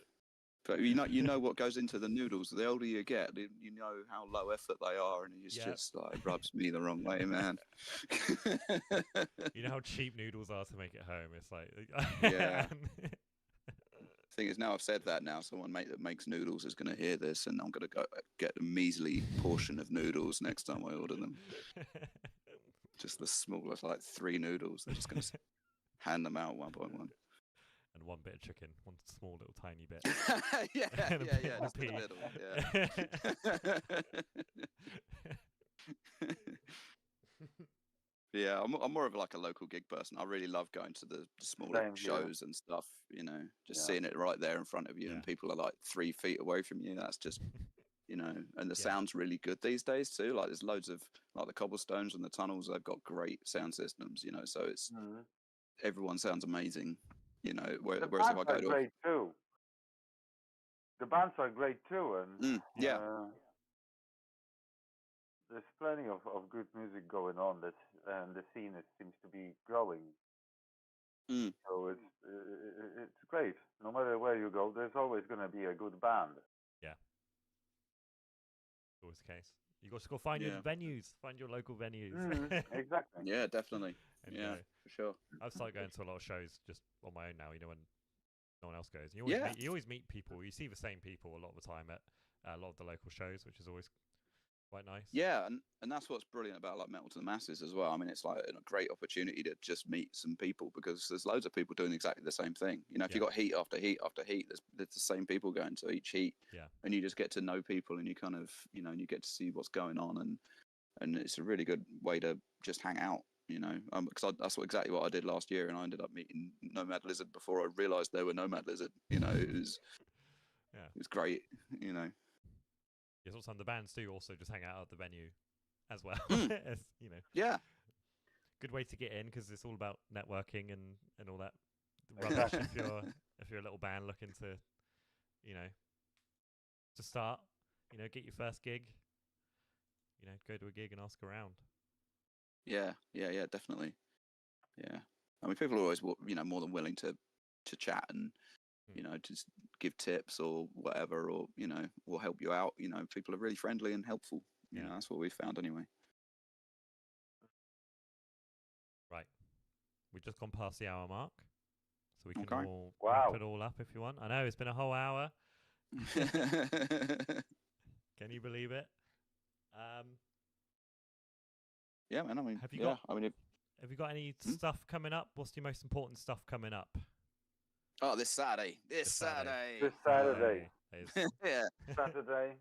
But you know what goes into the noodles. The older you get, you know how low effort they are, and it's just like rubs me the wrong way, man. You know how cheap noodles are to make at home. It's like Yeah. Thing is, now I've said that, now someone that makes noodles is going to hear this, and I'm going to go get a measly portion of noodles next time I order them. Just the smallest, like 3 noodles. They're just going to hand them out one by one. And one bit of chicken, one small little tiny bit. Yeah, And a bit of just in pea. the middle. Yeah, I'm more of like a local gig person. I really love going to the smaller shows and stuff. Just seeing it right there in front of you, and people are like 3 feet away from you. That's just, and the sound's really good these days too. Like there's loads of like the cobblestones and the tunnels. They've got great sound systems. So it's everyone sounds amazing. Whereas if I go to great too. The bands are great too, and there's plenty of good music going on. And the scene seems to be growing. So it's great. No matter where you go, there's always going to be a good band. Yeah, always the case. You got to go find your venues, find your local venues. Exactly. Yeah, definitely. And, for sure. I've started going to a lot of shows just on my own now. When no one else goes, you always meet people. You see the same people a lot of the time at a lot of the local shows, which is always quite nice. Yeah, and that's what's brilliant about like Metal to the Masses as well. I mean, it's like a great opportunity to just meet some people, because there's loads of people doing exactly the same thing. If you've got heat after heat after heat, there's the same people going to each heat. Yeah. And you just get to know people, and you kind of, and you get to see what's going on, and it's a really good way to just hang out, You know, because that's exactly what I did last year, and I ended up meeting Nomad Lizard before I realised they were Nomad Lizard. You know, it was great. You know. Yeah, sometimes the bands do also just hang out at the venue as well. As, you know. Yeah. Good way to get in because it's all about networking and all that rubbish. if you're a little band looking to, you know, to start, you know, get your first gig. You know, go to a gig and ask around. Yeah, definitely. Yeah, I mean, people are always, you know, more than willing to chat and, you know, just give tips or whatever, or, you know, will help you out. You know, people are really friendly and helpful. You know, that's what we found anyway. Right, we've just gone past the hour mark, so we can all wow. put it all up if you want. I know it's been a whole hour. Can you believe it? Yeah, man. I mean, have you got any stuff coming up? What's the most important stuff coming up? Oh, this Saturday. This Saturday. Yeah. Saturday.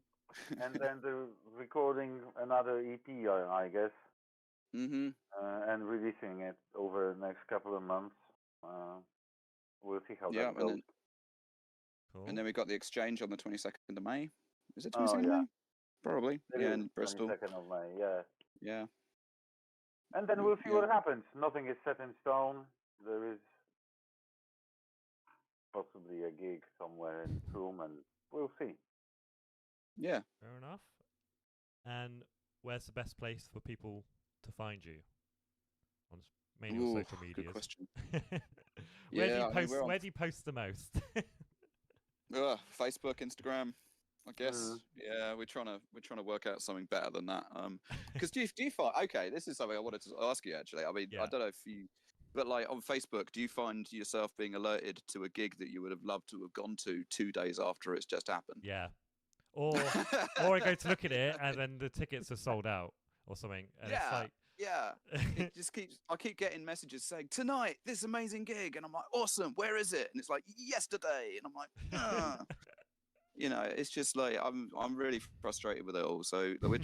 And then the recording another EP, I guess. Mm-hmm. And releasing it over the next couple of months. We'll see how that goes. And then we got the exchange on the 22nd of May. Is it 22nd of May? Probably. In Bristol. 22nd of May, yeah. Yeah. And then we'll see what happens. Nothing is set in stone. There is possibly a gig somewhere in Troom, and we'll see. Yeah. Fair enough. And where's the best place for people to find you? Mainly on social media. Good question. Where do you post the most? Facebook, Instagram, I guess. Yeah, we're trying to work out something better than that. Because do you find, okay, this is something I wanted to ask you actually. I mean, I don't know if you, but like on Facebook, do you find yourself being alerted to a gig that you would have loved to have gone to 2 days after it's just happened? Yeah. Or I go to look at it and then the tickets are sold out or something. And it's like, it just I keep getting messages saying, tonight, this amazing gig. And I'm like, awesome, where is it? And it's like, yesterday. And I'm like, you know, it's just like, I'm really frustrated with it all. So we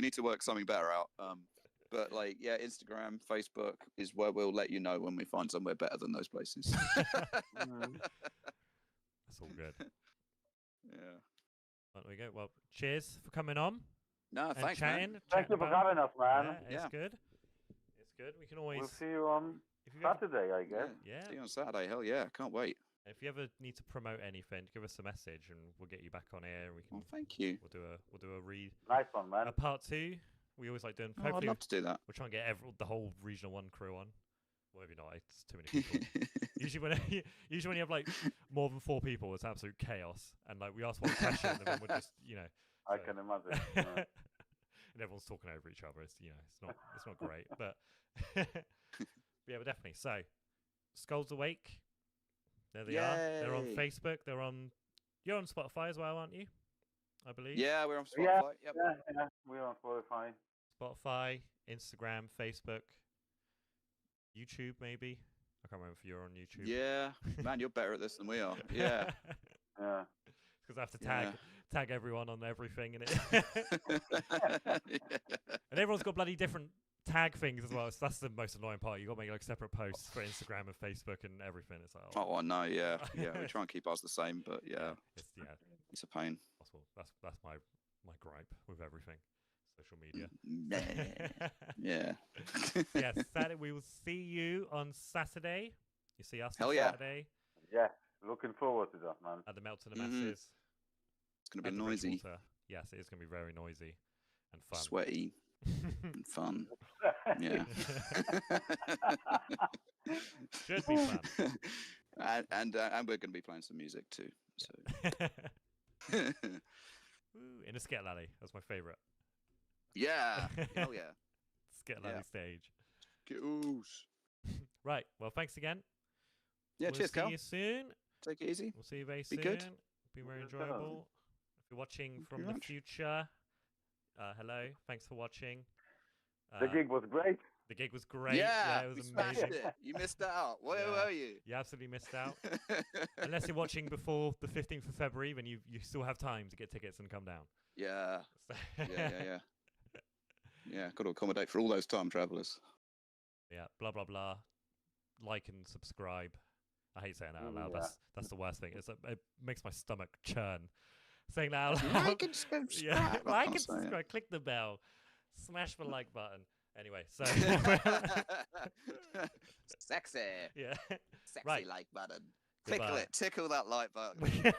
need to work something better out. But like, yeah, Instagram, Facebook is where we'll let you know when we find somewhere better than those places. That's all good. Yeah. There we go. Well, cheers for coming on. No, thanks, man. Thank you for having us, man. Yeah, it's good. It's good. We can always. We'll see you on Saturday, I guess. Yeah. See you on Saturday. Hell yeah, can't wait. If you ever need to promote anything, give us a message and we'll get you back on air. We can. Thank you. We'll do a read. Nice one, man. A part 2. We always like doing. I'd love to do that. We'll try and get the whole Regional 1 crew on. Well, maybe not. It's too many people. usually when you have like more than 4 people, it's absolute chaos. And like we ask one question, and then we'll just I can imagine. And everyone's talking over each other. It's it's not great, but yeah, but definitely. So, Skulls Awake. There they are. They're on Facebook. You're on Spotify as well, aren't you? I believe. Yeah, we're on Spotify. Yeah, we're on Spotify. Spotify, Instagram, Facebook, YouTube, maybe. I can't remember if you're on YouTube. Yeah, man, you're better at this than we are. Yeah. Yeah. Because I have to tag everyone on everything in it. And everyone's got bloody different tag things as well. So that's the most annoying part. You got to make like separate posts for Instagram and Facebook and everything. It's like, oh, I know. Yeah. We try and keep ours the same, but it's a pain. Possible. That's my gripe with everything. Social media. Yeah. Yeah. Saturday. We will see you on Saturday. You see us on Saturday. Yeah. Looking forward to that, man. At the Melt to the Masses. It's going to be noisy. Yes, it is going to be very noisy and fun. Sweaty and fun. Yeah. Should be fun. And we're going to be playing some music too. So. In a Sket Lally. That's my favourite. Yeah. Hell yeah. Sket Lally stage. Goose. Right. Well, thanks again. Yeah, cheers, Carl. See you soon. Take it easy. We'll see you very soon. Be good. Be very enjoyable. If you're watching from the future, hello. Thanks for watching. The gig was great. The gig was great. Yeah, it was smashed amazing. it. You missed out. Where were you? You absolutely missed out. Unless you're watching before the 15th of February, when you still have time to get tickets and come down. Yeah. Yeah. Got to accommodate for all those time travellers. Yeah, blah blah blah. Like and subscribe. I hate saying that out loud. Yeah. That's the worst thing. It makes my stomach churn. Saying that out loud. Like and subscribe. Yeah, I like can't and say it. subscribe. Click the bell. Smash the like button. Anyway, so Sexy. yeah. Sexy Right. like button. Goodbye. Click it. Tickle that like button.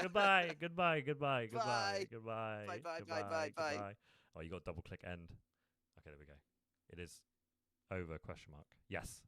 Goodbye. Goodbye. Goodbye. Goodbye. Bye. Goodbye. Bye, bye, Goodbye. bye, bye. Goodbye. Oh, you got double click end. Okay, there we go. It is over ? Yes.